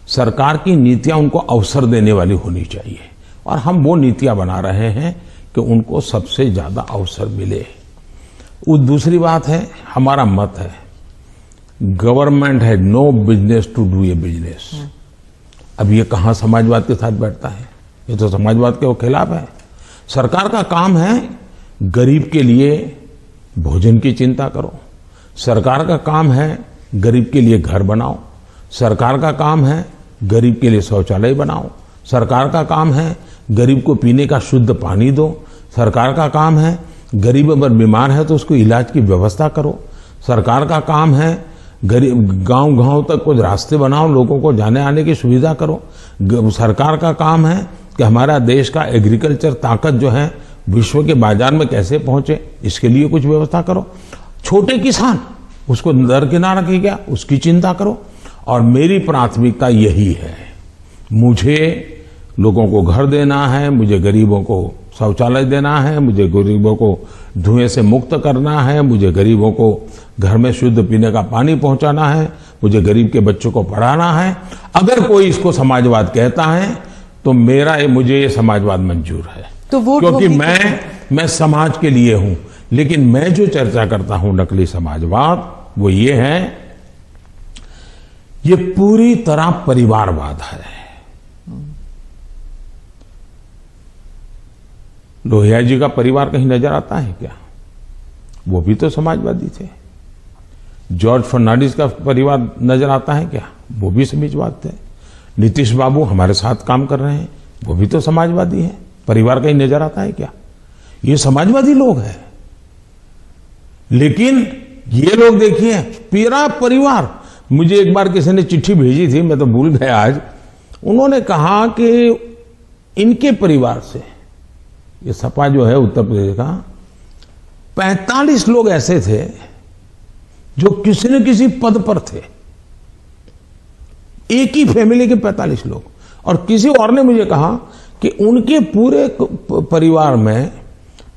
सरकार की नीतियां उनको अवसर देने वाली होनी चाहिए, और हम वो नीतियां बना रहे हैं कि उनको सबसे ज्यादा अवसर मिले। वो दूसरी बात है, हमारा मत है गवर्नमेंट है no business to do a business. अब ये कहां समाजवाद के साथ बैठता है? ये तो समाजवाद के खिलाफ है। सरकार का काम है गरीब के लिए भोजन की चिंता करो, सरकार का काम है गरीब के लिए घर बनाओ, सरकार का काम है गरीब के लिए शौचालय बनाओ, सरकार का काम है गरीब को पीने का शुद्ध पानी दो, सरकार का काम है गरीब अगर बीमार है तो उसको इलाज की व्यवस्था करो, सरकार का काम है गरीब गांव तक कुछ रास्ते बनाओ, लोगों को जाने आने की सुविधा करो। सरकार का काम है कि हमारा देश का एग्रीकल्चर ताकत जो है विश्व के बाजार में कैसे पहुंचे, इसके लिए कुछ व्यवस्था करो। छोटे किसान उसको दरकिनार रखी गया, उसकी चिंता करो। और मेरी प्राथमिकता यही है, मुझे लोगों को घर देना है, मुझे गरीबों को शौचालय देना है, मुझे गरीबों को धुएं से मुक्त करना है, मुझे गरीबों को घर में शुद्ध पीने का पानी पहुंचाना है, मुझे गरीब के बच्चों को पढ़ाना है। अगर कोई इसको समाजवाद कहता है तो मुझे ये समाजवाद मंजूर है, तो वोट क्योंकि मैं समाज के लिए हूं। लेकिन मैं जो चर्चा करता हूं नकली समाजवाद, वो ये है, ये पूरी तरह परिवारवाद है। लोहिया जी का परिवार कहीं नजर आता है क्या? वो भी तो समाजवादी थे। जॉर्ज फर्नांडिस का परिवार नजर आता है क्या? वो भी समाजवाद थे। नीतीश बाबू हमारे साथ काम कर रहे हैं, वो भी तो समाजवादी हैं। परिवार कहीं नजर आता है क्या? ये समाजवादी लोग हैं। लेकिन ये लोग देखिए, पूरा परिवार। मुझे एक बार किसी ने चिट्ठी भेजी थी, मैं तो भूल गया आज। उन्होंने कहा कि इनके परिवार से, ये सपा जो है उत्तर प्रदेश का, 45 लोग ऐसे थे जो किसी न किसी पद पर थे। एक ही फैमिली के 45 लोग। और किसी और ने मुझे कहा कि उनके पूरे परिवार में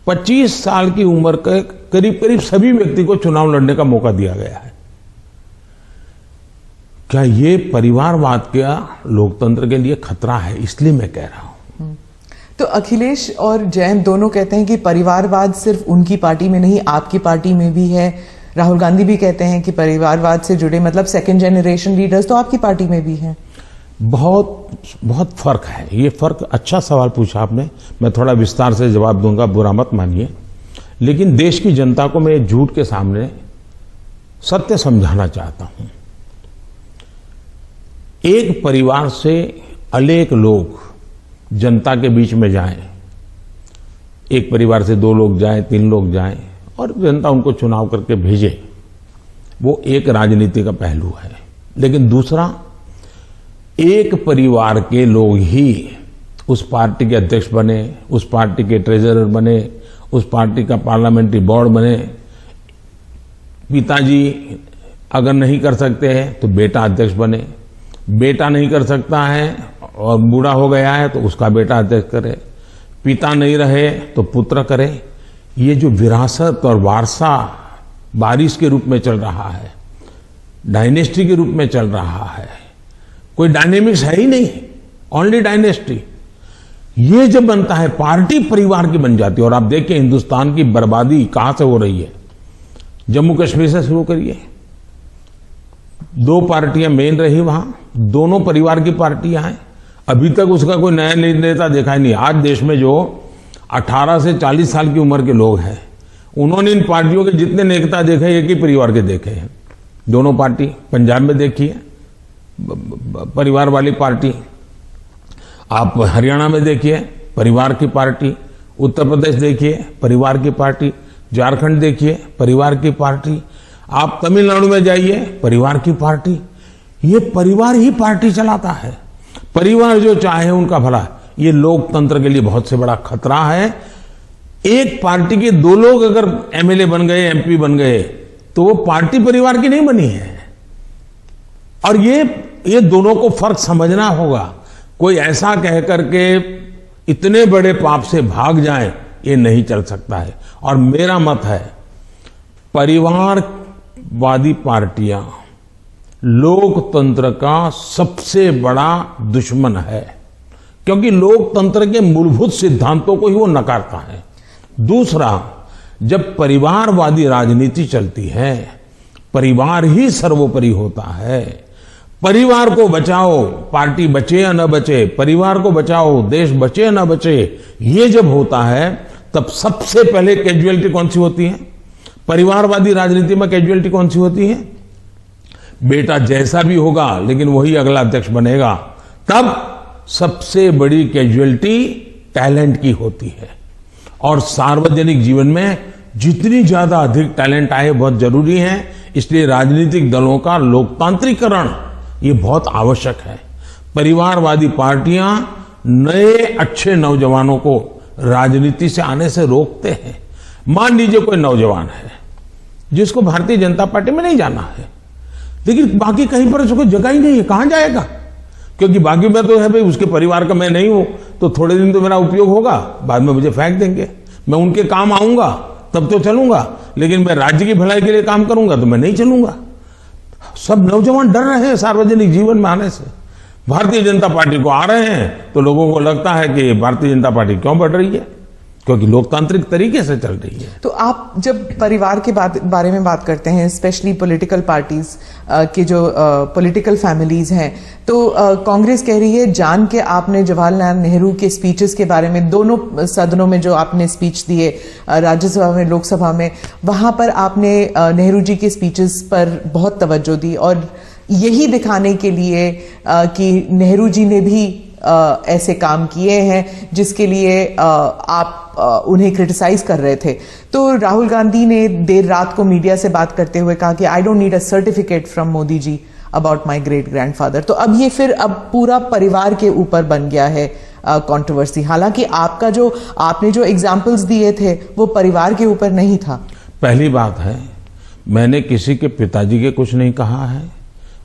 25 साल की उम्र के करीब करीब सभी व्यक्ति को चुनाव लड़ने का मौका दिया गया है। क्या ये परिवारवाद का लोकतंत्र के लिए खतरा है? इसलिए मैं कह रहा हूं। तो अखिलेश और जयंत दोनों कहते हैं कि परिवारवाद सिर्फ उनकी पार्टी में नहीं, आपकी पार्टी में भी है। राहुल गांधी भी कहते हैं कि परिवारवाद से जुड़े मतलब सेकंड जनरेशन लीडर्स तो आपकी पार्टी में भी हैं। बहुत फर्क है। ये फर्क, अच्छा सवाल पूछा आपने। मैं थोड़ा विस्तार से जवाब दूंगा, बुरा मत मानिए। लेकिन देश की जनता को मैं झूठ के सामने सत्य समझाना चाहता हूं। एक परिवार से अनेक लोग जनता के बीच में जाएं, एक परिवार से 2 लोग जाएं, 3 लोग जाएं और जनता उनको चुनाव करके भेजे, वो एक राजनीति का पहलू है। लेकिन दूसरा, एक परिवार के लोग ही उस पार्टी के अध्यक्ष बने, उस पार्टी के ट्रेजरर बने, उस पार्टी का पार्लियामेंट्री बोर्ड बने। पिताजी अगर नहीं कर सकते हैं तो बेटा अध्यक्ष बने, बेटा नहीं कर सकता है और बूढ़ा हो गया है तो उसका बेटा अध्यक्ष करे, पिता नहीं रहे तो पुत्र करे। ये जो विरासत और वारसा बारिश के रूप में चल रहा है, डायनेस्टी के रूप में चल रहा है, कोई डायनेमिक्स है ही नहीं, ओनली डायनेस्टी। ये जब बनता है, पार्टी परिवार की बन जाती है। और आप देखिए हिंदुस्तान की बर्बादी कहां से हो रही है। जम्मू कश्मीर से शुरू करिए, 2 पार्टियां मेन रही वहां, दोनों परिवार की पार्टियां हैं। अभी तक उसका कोई नया नेता देखा ही नहीं। आज देश में जो 18 से 40 साल की उम्र के लोग हैं, उन्होंने इन पार्टियों के जितने नेता देखे, एक ही परिवार के देखे हैं। दोनों पार्टी, पंजाब में देखिए परिवार वाली पार्टी, आप हरियाणा में देखिए परिवार की पार्टी, उत्तर प्रदेश देखिए परिवार की पार्टी, झारखंड देखिए परिवार की पार्टी, आप तमिलनाडु में जाइए परिवार की पार्टी। ये परिवार ही पार्टी चलाता है। परिवार जो चाहे उनका भला। ये लोकतंत्र के लिए बहुत से बड़ा खतरा है। एक पार्टी के 2 लोग अगर एमएलए बन गए, एमपी बन गए, तो वो पार्टी परिवार की नहीं बनी है। और ये दोनों को फर्क समझना होगा। कोई ऐसा कह करके इतने बड़े पाप से भाग जाए, ये नहीं चल सकता है। और मेरा मत है, परिवारवादी पार्टियां लोकतंत्र का सबसे बड़ा दुश्मन है, क्योंकि लोकतंत्र के मूलभूत सिद्धांतों को ही वो नकारता है। दूसरा, जब परिवारवादी राजनीति चलती है, परिवार ही सर्वोपरि होता है। परिवार को बचाओ, पार्टी बचे या न बचे, परिवार को बचाओ, देश बचे या न बचे, ये जब होता है तब सबसे पहले कैजुअलिटी कौन सी होती है? परिवारवादी राजनीति में कैजुअलिटी कौन सी होती है? बेटा जैसा भी होगा लेकिन वही अगला अध्यक्ष बनेगा। तब सबसे बड़ी कैजुअलिटी टैलेंट की होती है। और सार्वजनिक जीवन में जितनी ज्यादा अधिक टैलेंट आए बहुत जरूरी है। इसलिए राजनीतिक दलों का लोकतांत्रिकरण ये बहुत आवश्यक है। परिवारवादी पार्टियां नए अच्छे नौजवानों को राजनीति से आने से रोकते हैं। मान लीजिए कोई नौजवान है जिसको भारतीय जनता पार्टी में नहीं जाना है, लेकिन बाकी कहीं पर उसको जगह ही नहीं है, कहां जाएगा? क्योंकि बाकी में तो है भाई उसके परिवार का मैं नहीं हूं, तो थोड़े दिन तो मेरा उपयोग होगा, बाद में मुझे फेंक देंगे। मैं उनके काम आऊंगा तब तो चलूंगा, लेकिन मैं राज्य की भलाई के लिए काम करूंगा तो मैं नहीं चलूंगा। सब नौजवान डर रहे हैं सार्वजनिक जीवन में आने से। भारतीय जनता पार्टी को आ रहे हैं तो लोगों को लगता है कि भारतीय जनता पार्टी क्यों बढ़ रही है, क्योंकि लोकतांत्रिक तरीके से चल रही है। तो आप जब परिवार के बारे में बात करते हैं, स्पेशली पॉलिटिकल पार्टीज के जो पॉलिटिकल फैमिलीज हैं, तो कांग्रेस कह रही है जान के आपने जवाहरलाल नेहरू के स्पीचेस के बारे में, दोनों सदनों में जो आपने स्पीच दिए, राज्यसभा में, लोकसभा में, वहां पर आपने नेहरू जी के स्पीचेस पर बहुत तवज्जो दी और यही दिखाने के लिए कि नेहरू जी ने भी ऐसे काम किए हैं जिसके लिए आप उन्हें क्रिटिसाइज कर रहे थे। तो राहुल गांधी ने देर रात को मीडिया से बात करते हुए कहा कि I don't need a certificate from Modi ji about my great grandfather. तो अब ये फिर अब पूरा परिवार के ऊपर बन गया है कंट्रोवर्सी। हालांकि आपने जो एग्जाम्पल्स दिए थे वो परिवार के ऊपर नहीं था। पहली बात है, मैंने किसी के पिताजी के कुछ नहीं कहा है,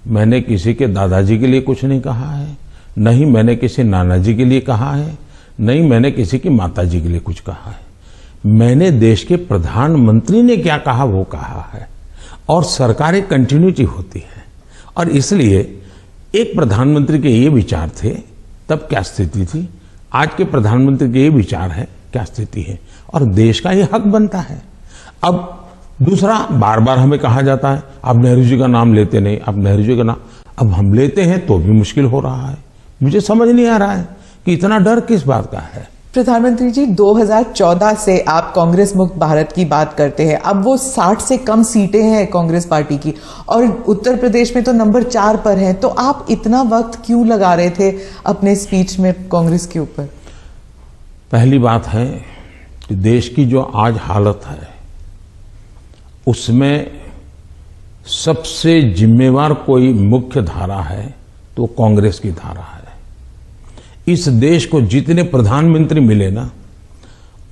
मैंने किसी के दादाजी के लिए कुछ नहीं कहा है, नहीं मैंने किसी नाना जी के लिए कहा है, नहीं मैंने किसी की माताजी के लिए कुछ कहा है। मैंने देश के प्रधानमंत्री ने क्या कहा वो कहा है, और सरकार एक कंटिन्यूटी होती है, और इसलिए एक प्रधानमंत्री के ये विचार थे तब क्या स्थिति थी, आज के प्रधानमंत्री के ये विचार है क्या स्थिति है, और देश का ये हक बनता है। अब दूसरा, बार बार हमें कहा जाता है आप नेहरू जी का नाम लेते नहीं, आप नेहरू जी का नाम, अब हम लेते हैं तो भी मुश्किल हो रहा है। मुझे समझ नहीं आ रहा है कि इतना डर किस बात का है। प्रधानमंत्री जी, 2014 से आप कांग्रेस मुक्त भारत की बात करते हैं। अब वो 60 से कम सीटें हैं कांग्रेस पार्टी की, और उत्तर प्रदेश में तो नंबर 4 पर है। तो आप इतना वक्त क्यों लगा रहे थे अपने स्पीच में कांग्रेस के ऊपर? पहली बात है कि देश की जो आज हालत है उसमें सबसे जिम्मेवार कोई मुख्य धारा है तो कांग्रेस की धारा है। इस देश को जितने प्रधानमंत्री मिले ना,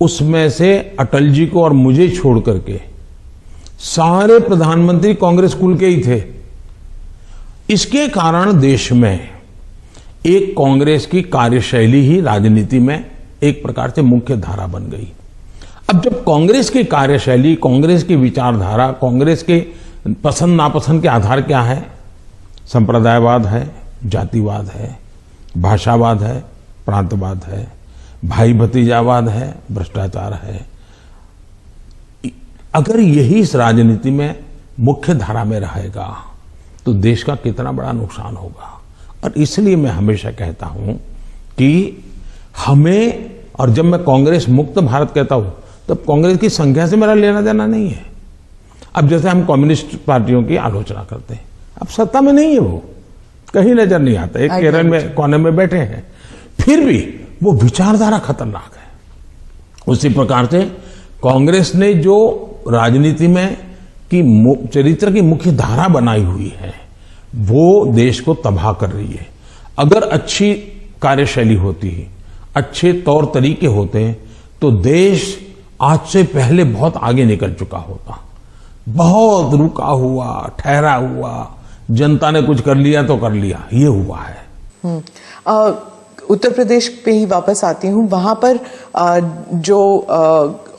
उसमें से अटल जी को और मुझे छोड़ करके सारे प्रधानमंत्री कांग्रेस कुल के ही थे। इसके कारण देश में एक कांग्रेस की कार्यशैली ही राजनीति में एक प्रकार से मुख्य धारा बन गई। अब जब कांग्रेस की कार्यशैली, कांग्रेस की विचारधारा, कांग्रेस के पसंद नापसंद के आधार क्या है, संप्रदायवाद है, जातिवाद है, भाषावाद है, प्रांतवाद है, भाई भतीजावाद है, भ्रष्टाचार है, अगर यही इस राजनीति में मुख्य धारा में रहेगा तो देश का कितना बड़ा नुकसान होगा। और इसलिए मैं हमेशा कहता हूं कि हमें, और जब मैं कांग्रेस मुक्त भारत कहता हूं तब कांग्रेस की संख्या से मेरा लेना देना नहीं है। अब जैसे हम कम्युनिस्ट पार्टियों की आलोचना करते हैं, अब सत्ता में नहीं है, वो कहीं नजर नहीं आता, एक केरल में कोने में बैठे हैं, फिर भी वो विचारधारा खतरनाक है। उसी प्रकार से कांग्रेस ने जो राजनीति में की चरित्र की मुख्य धारा बनाई हुई है वो देश को तबाह कर रही है। अगर अच्छी कार्यशैली होती है, अच्छे तौर तरीके होते हैं तो देश आज से पहले बहुत आगे निकल चुका होता। बहुत रुका हुआ, ठहरा हुआ, जनता ने कुछ कर लिया तो कर लिया, ये हुआ है। उत्तर प्रदेश पे ही वापस आती हूँ। वहां पर जो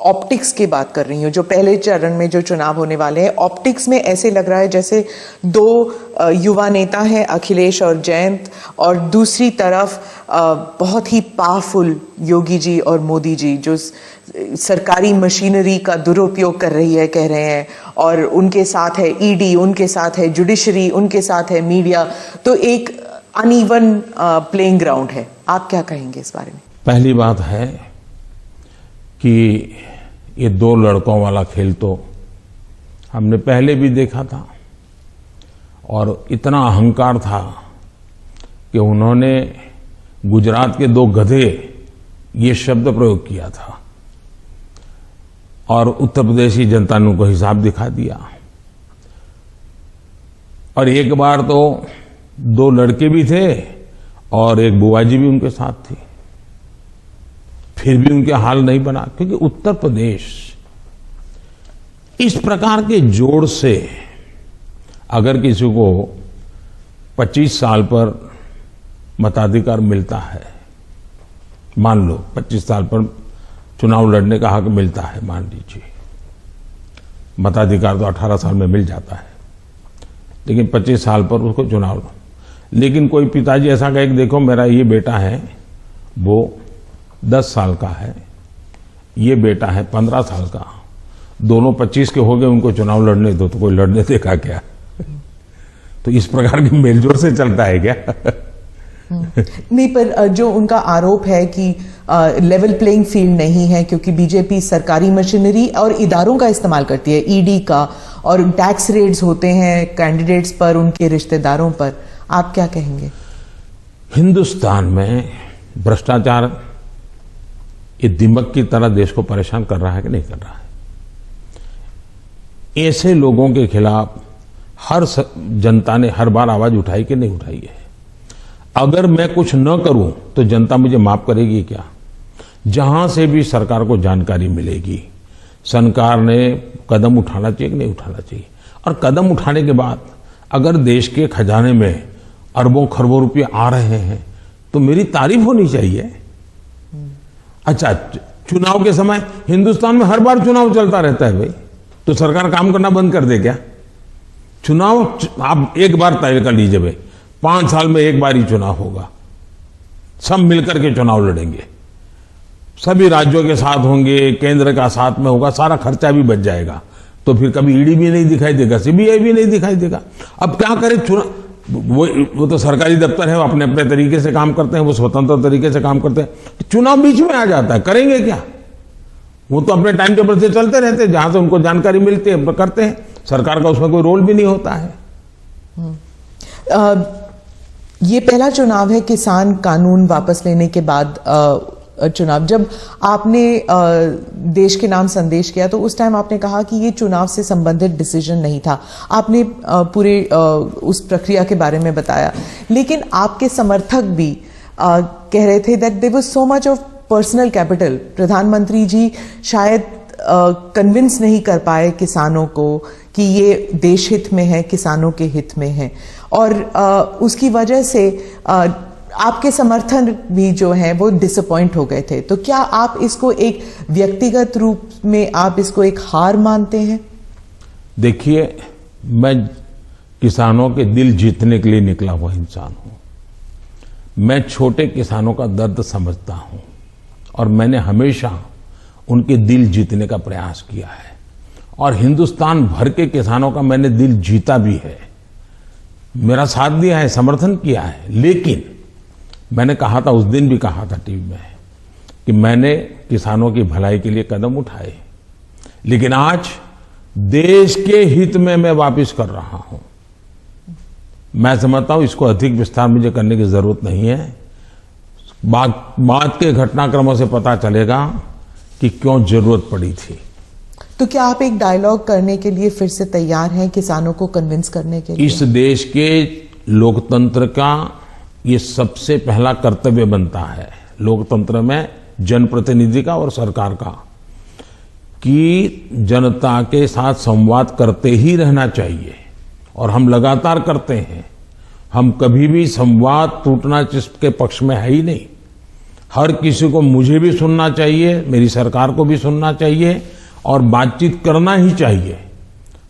ऑप्टिक्स की बात कर रही हूँ, जो पहले चरण में जो चुनाव होने वाले हैं, ऑप्टिक्स में ऐसे लग रहा है जैसे दो युवा नेता हैं, अखिलेश और जयंत, और दूसरी तरफ बहुत ही पावरफुल योगी जी और मोदी जी, जो सरकारी मशीनरी का दुरुपयोग कर रही है, कह रहे हैं, और उनके साथ है ईडी, उनके साथ है जुडिशरी, उनके साथ है मीडिया। तो एक अनइवन प्लेइंग ग्राउंड है। आप क्या कहेंगे इस बारे में? पहली बात है कि ये दो लड़कों वाला खेल तो हमने पहले भी देखा था, और इतना अहंकार था कि उन्होंने गुजरात के दो गधे ये शब्द प्रयोग किया था, और उत्तर प्रदेश की जनता ने उनको हिसाब दिखा दिया। और एक बार तो दो लड़के भी थे और एक बुआ जी भी उनके साथ थी, फिर भी उनके हाल नहीं बना, क्योंकि उत्तर प्रदेश इस प्रकार के जोड़ से अगर किसी को 25 साल पर मताधिकार मिलता है, मान लो 25 साल पर चुनाव लड़ने का हक मिलता है, मान लीजिए मताधिकार तो 18 साल में मिल जाता है, लेकिन 25 साल पर उसको चुनाव लो। लेकिन कोई पिताजी ऐसा कहे कि देखो मेरा ये बेटा है वो 10 साल का है, ये बेटा है 15 साल का, दोनों 25 के हो गए, उनको चुनाव लड़ने दो, तो कोई लड़ने देगा क्या? तो इस प्रकार की मेलजोल से चलता है क्या? नहीं, पर जो उनका आरोप है कि लेवल प्लेइंग फील्ड नहीं है क्योंकि बीजेपी सरकारी मशीनरी और इदारों का इस्तेमाल करती है, ईडी का, और टैक्स रेड्स होते हैं कैंडिडेट्स पर, उनके रिश्तेदारों पर, आप क्या कहेंगे? हिंदुस्तान में भ्रष्टाचार ये दिमक की तरह देश को परेशान कर रहा है कि नहीं कर रहा है? ऐसे लोगों के खिलाफ हर जनता ने हर बार आवाज उठाई कि नहीं उठाई है? अगर मैं कुछ न करूं तो जनता मुझे माफ करेगी क्या? जहां से भी सरकार को जानकारी मिलेगी, सरकार ने कदम उठाना चाहिए कि नहीं उठाना चाहिए? और कदम उठाने के बाद अगर देश के खजाने में अरबों खरबों रुपये आ रहे हैं तो मेरी तारीफ होनी चाहिए। अच्छा, चुनाव के समय हिंदुस्तान में हर बार चुनाव चलता रहता है भाई, तो सरकार काम करना बंद कर दे क्या? चुनाव आप एक बार तय कर लीजिए भाई, 5 साल में एक बार ही चुनाव होगा, सब मिलकर के चुनाव लड़ेंगे, सभी राज्यों के साथ होंगे, केंद्र का साथ में होगा, सारा खर्चा भी बच जाएगा, तो फिर कभी ईडी भी नहीं दिखाई देगा, सीबीआई भी नहीं दिखाई देगा। अब क्या करें? चुनाव वो तो सरकारी दफ्तर है, वो अपने अपने तरीके से काम करते हैं, वो स्वतंत्र तरीके से काम करते हैं, चुनाव बीच में आ जाता है, करेंगे क्या? वो तो अपने टाइम टेबल से चलते रहते हैं, जहां से उनको जानकारी मिलती है करते हैं, सरकार का उसमें कोई रोल भी नहीं होता है। ये पहला चुनाव है किसान कानून वापस लेने के बाद चुनाव। जब आपने देश के नाम संदेश किया तो उस टाइम आपने कहा कि ये चुनाव से संबंधित डिसीजन नहीं था, आपने पूरे उस प्रक्रिया के बारे में बताया, लेकिन आपके समर्थक भी कह रहे थे that there was so much of personal capital. प्रधानमंत्री जी शायद कन्विंस नहीं कर पाए किसानों को कि ये देश हित में है, किसानों के हित में है, और उसकी वजह से आपके समर्थन भी जो है वो डिसअपॉइंट हो गए थे। तो क्या आप इसको एक व्यक्तिगत रूप में आप इसको एक हार मानते हैं? देखिए, मैं किसानों के दिल जीतने के लिए निकला हुआ इंसान हूं। मैं छोटे किसानों का दर्द समझता हूं और मैंने हमेशा उनके दिल जीतने का प्रयास किया है, और हिंदुस्तान भर के किसानों का मैंने दिल जीता भी है, मेरा साथ दिया है, समर्थन किया है। लेकिन मैंने कहा था, उस दिन भी कहा था टीवी में, कि मैंने किसानों की भलाई के लिए कदम उठाए, लेकिन आज देश के हित में मैं वापस कर रहा हूं। मैं समझता हूं इसको अधिक विस्तार मुझे करने की जरूरत नहीं है। बाद के घटनाक्रमों से पता चलेगा कि क्यों जरूरत पड़ी थी। तो क्या आप एक डायलॉग करने के लिए फिर से तैयार हैं, किसानों को कन्विंस करने के लिए? इस देश के लोकतंत्र का ये सबसे पहला कर्तव्य बनता है, लोकतंत्र में जनप्रतिनिधि का और सरकार का, कि जनता के साथ संवाद करते ही रहना चाहिए, और हम लगातार करते हैं। हम कभी भी संवाद टूटना जिसके पक्ष में है ही नहीं। हर किसी को मुझे भी सुनना चाहिए, मेरी सरकार को भी सुनना चाहिए, और बातचीत करना ही चाहिए।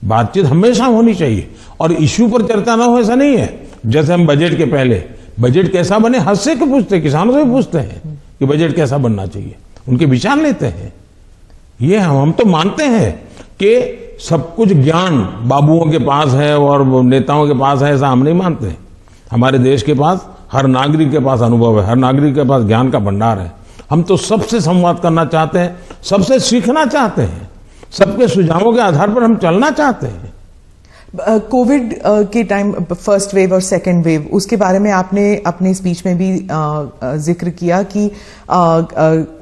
बातचीत हमेशा होनी चाहिए, और इश्यू पर चर्चा ना हो ऐसा नहीं है। जैसे हम बजट के पहले बजट कैसा बने हद से क्यों पूछते, किसानों से पूछते हैं कि बजट कैसा बनना चाहिए, उनके विचार लेते हैं। ये हम तो मानते हैं कि सब कुछ ज्ञान बाबुओं के पास है और नेताओं के पास है, ऐसा हम नहीं मानते। हमारे देश के पास, हर नागरिक के पास अनुभव है, हर नागरिक के पास ज्ञान का भंडार है। हम तो सबसे संवाद करना चाहते हैं, सबसे सीखना चाहते हैं, सबके सुझावों के आधार पर हम चलना चाहते हैं। कोविड के टाइम फर्स्ट वेव और सेकेंड वेव, उसके बारे में आपने अपने स्पीच में भी जिक्र किया कि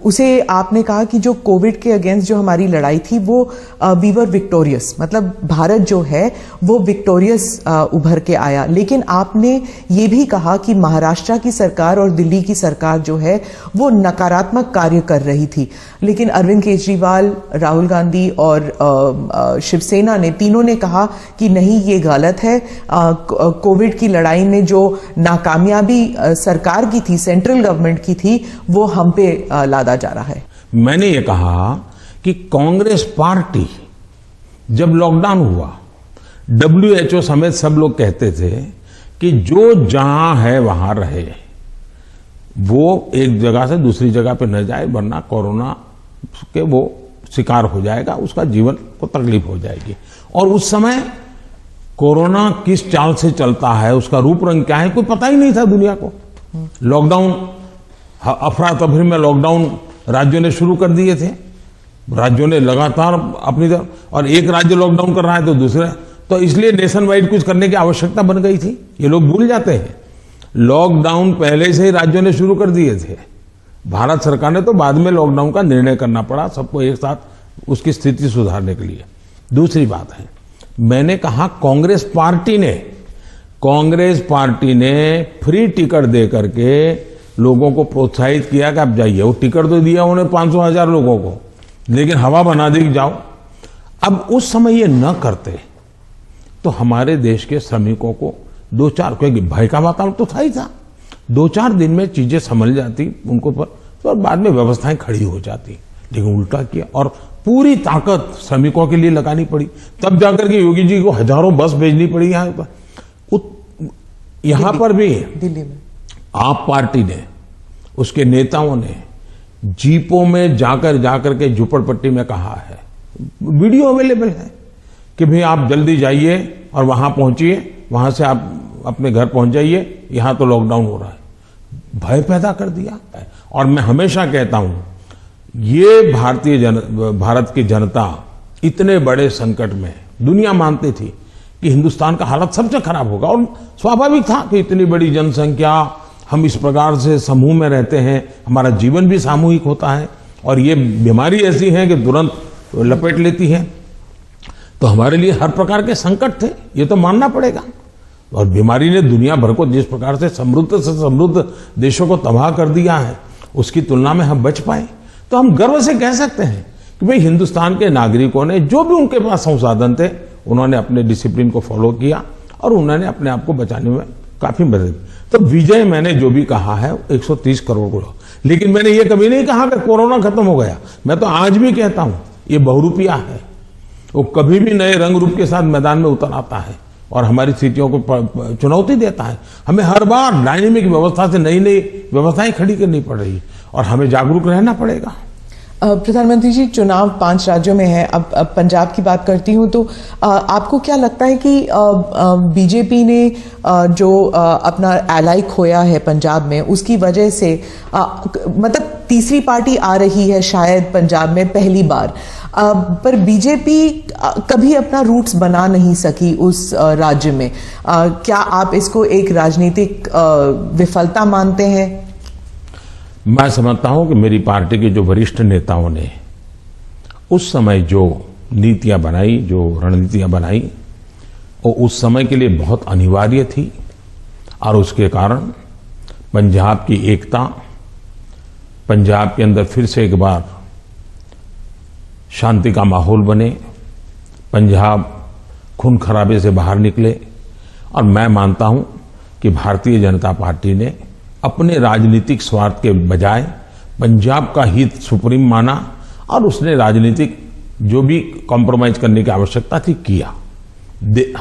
उसे आपने कहा कि जो कोविड के अगेंस्ट जो हमारी लड़ाई थी वो वी वर विक्टोरियस, मतलब भारत जो है वो विक्टोरियस उभर के आया। लेकिन आपने ये भी कहा कि महाराष्ट्र की सरकार और दिल्ली की सरकार जो है वो नकारात्मक कार्य कर रही थी, लेकिन अरविंद केजरीवाल, राहुल गांधी और शिवसेना ने, तीनों ने कहा कि नहीं ये गलत है, कोविड की लड़ाई में जो नाकामयाबी सरकार की थी, सेंट्रल गवर्नमेंट की थी, वो हम पे लादा जा रहा है? मैंने ये कहा कि कांग्रेस पार्टी जब लॉकडाउन हुआ, WHO समेत सब लोग कहते थे कि जो जहां है वहां रहे, वो एक जगह से दूसरी जगह पे न जाए, वरना कोरोना के वो शिकार हो जाएगा, उसका जीवन को तकलीफ हो जाएगी। और उस समय कोरोना किस चाल से चलता है, उसका रूप रंग क्या है, कोई पता ही नहीं था दुनिया को। लॉकडाउन, अफरा तफरी में लॉकडाउन राज्यों ने शुरू कर दिए थे, राज्यों ने लगातार अपनी तरफ, और एक राज्य लॉकडाउन कर रहा है तो दूसरे, तो इसलिए नेशन वाइड कुछ करने की आवश्यकता बन गई थी। ये लोग भूल जाते हैं, लॉकडाउन पहले से ही राज्यों ने शुरू कर दिए थे। भारत सरकार ने तो बाद में लॉकडाउन का निर्णय करना पड़ा सबको एक साथ उसकी स्थिति सुधारने के लिए। दूसरी बात है, मैंने कहा कांग्रेस पार्टी ने फ्री टिकट दे करके लोगों को प्रोत्साहित किया कि आप जाइए। वो टिकट तो दिया उन्हें 500,000 लोगों को, लेकिन हवा बना दी कि जाओ। अब उस समय ये न करते तो हमारे देश के श्रमिकों को 2-4, क्योंकि भय का वातावरण तो था ही था, 2-4 दिन में चीजें संभल जाती उनको पर, तो बाद में व्यवस्थाएं खड़ी हो जाती। लेकिन उल्टा किया और पूरी ताकत श्रमिकों के लिए लगानी पड़ी। तब जाकर के योगी जी को हजारों बस भेजनी पड़ी यहाँ पर। पर भी दिल्ली में आप पार्टी ने, उसके नेताओं ने जीपों में जाकर के झुपड़पट्टी में कहा है, वीडियो अवेलेबल है कि भाई आप जल्दी जाइए और वहां पहुंचिए, वहां से आप अपने घर पहुंच जाइए, यहां तो लॉकडाउन हो रहा है। भय पैदा कर दिया। और मैं हमेशा कहता हूं, ये भारत की जनता इतने बड़े संकट में, दुनिया मानती थी कि हिंदुस्तान का हालत सबसे खराब होगा, और स्वाभाविक था कि इतनी बड़ी जनसंख्या, हम इस प्रकार से समूह में रहते हैं, हमारा जीवन भी सामूहिक होता है, और ये बीमारी ऐसी है कि तुरंत लपेट लेती है, तो हमारे लिए हर प्रकार के संकट थे, ये तो मानना पड़ेगा। और बीमारी ने दुनिया भर को जिस प्रकार से समृद्ध देशों को तबाह कर दिया है, उसकी तुलना में हम बच पाए, तो हम गर्व से कह सकते हैं कि भाई हिंदुस्तान के नागरिकों ने जो भी उनके पास संसाधन थे, उन्होंने अपने डिसिप्लिन को फॉलो किया और उन्होंने अपने आप को बचाने में काफी मदद की। तो विजय मैंने जो भी कहा है 130 करोड़ को, लेकिन मैंने ये कभी नहीं कहा कि कोरोना खत्म हो गया। मैं तो आज भी कहता हूं ये बहुरूपिया है, वो कभी भी नए रंग रूप के साथ मैदान में उतर आता है और हमारी स्थितियों को चुनौती देता है। हमें हर बार डायनेमिक व्यवस्था से नई नई व्यवस्थाएं खड़ी करनी पड़ रही और हमें जागरूक रहना पड़ेगा। प्रधानमंत्री जी, चुनाव 5 राज्यों में है। अब पंजाब की बात करती हूं तो आपको क्या लगता है कि बीजेपी ने जो अपना एलाई खोया है पंजाब में, उसकी वजह से मतलब तीसरी पार्टी आ रही है शायद पंजाब में पहली बार, पर बीजेपी कभी अपना रूट्स बना नहीं सकी उस राज्य में। क्या आप इसको एक राजनीतिक विफलता मानते हैं? मैं समझता हूं कि मेरी पार्टी के जो वरिष्ठ नेताओं ने उस समय जो नीतियां बनाई, जो रणनीतियां बनाई, वो उस समय के लिए बहुत अनिवार्य थी, और उसके कारण पंजाब की एकता, पंजाब के अंदर फिर से एक बार शांति का माहौल बने, पंजाब खून खराबे से बाहर निकले। और मैं मानता हूं कि भारतीय जनता पार्टी ने अपने राजनीतिक स्वार्थ के बजाय पंजाब का हित सुप्रीम माना, और उसने राजनीतिक जो भी कॉम्प्रोमाइज करने की आवश्यकता थी किया,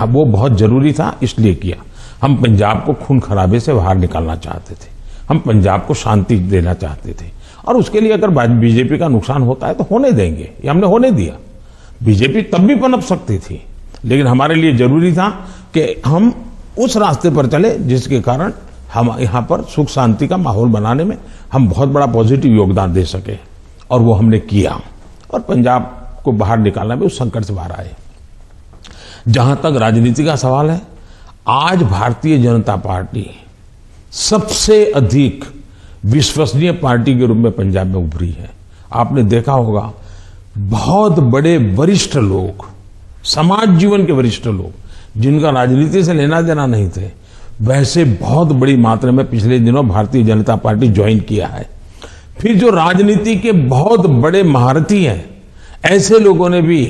वो बहुत जरूरी था, इसलिए किया। हम पंजाब को खून खराबे से बाहर निकालना चाहते थे, हम पंजाब को शांति देना चाहते थे, और उसके लिए अगर बीजेपी का नुकसान होता है तो होने देंगे, ये हमने होने दिया। बीजेपी तब भी पनप सकती थी, लेकिन हमारे लिए जरूरी था कि हम उस रास्ते पर चले जिसके कारण हम यहां पर सुख शांति का माहौल बनाने में हम बहुत बड़ा पॉजिटिव योगदान दे सके, और वो हमने किया, और पंजाब को बाहर निकालने में उस संकट से बाहर आए। जहां तक राजनीति का सवाल है, आज भारतीय जनता पार्टी सबसे अधिक विश्वसनीय पार्टी के रूप में पंजाब में उभरी है। आपने देखा होगा, बहुत बड़े वरिष्ठ लोग, समाज जीवन के वरिष्ठ लोग, जिनका राजनीति से लेना देना नहीं थे, वैसे बहुत बड़ी मात्रा में पिछले दिनों भारतीय जनता पार्टी ज्वाइन किया है। फिर जो राजनीति के बहुत बड़े महारथी हैं, ऐसे लोगों ने भी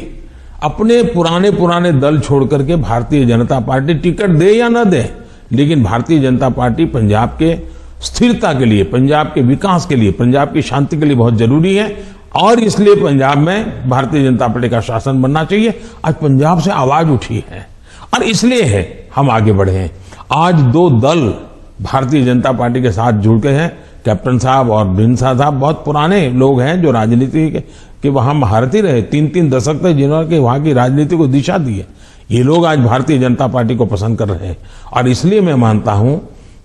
अपने पुराने दल छोड़ करके भारतीय जनता पार्टी टिकट दे या न दे, लेकिन भारतीय जनता पार्टी पंजाब के स्थिरता के लिए, पंजाब के विकास के लिए, पंजाब की शांति के लिए बहुत जरूरी है और इसलिए पंजाब में भारतीय जनता पार्टी का शासन बनना चाहिए। आज पंजाब से आवाज उठी है और इसलिए है हम आगे बढ़े हैं। आज दो दल भारतीय जनता पार्टी के साथ जुड़ गए हैं। कैप्टन साहब और ढींडसा साहब बहुत पुराने लोग हैं जो राजनीति के वहां महारथी रहे, 3-3 दशक तक जिन्होंने वहां की राजनीति को दिशा दी है। ये लोग आज भारतीय जनता पार्टी को पसंद कर रहे हैं और इसलिए मैं मानता हूं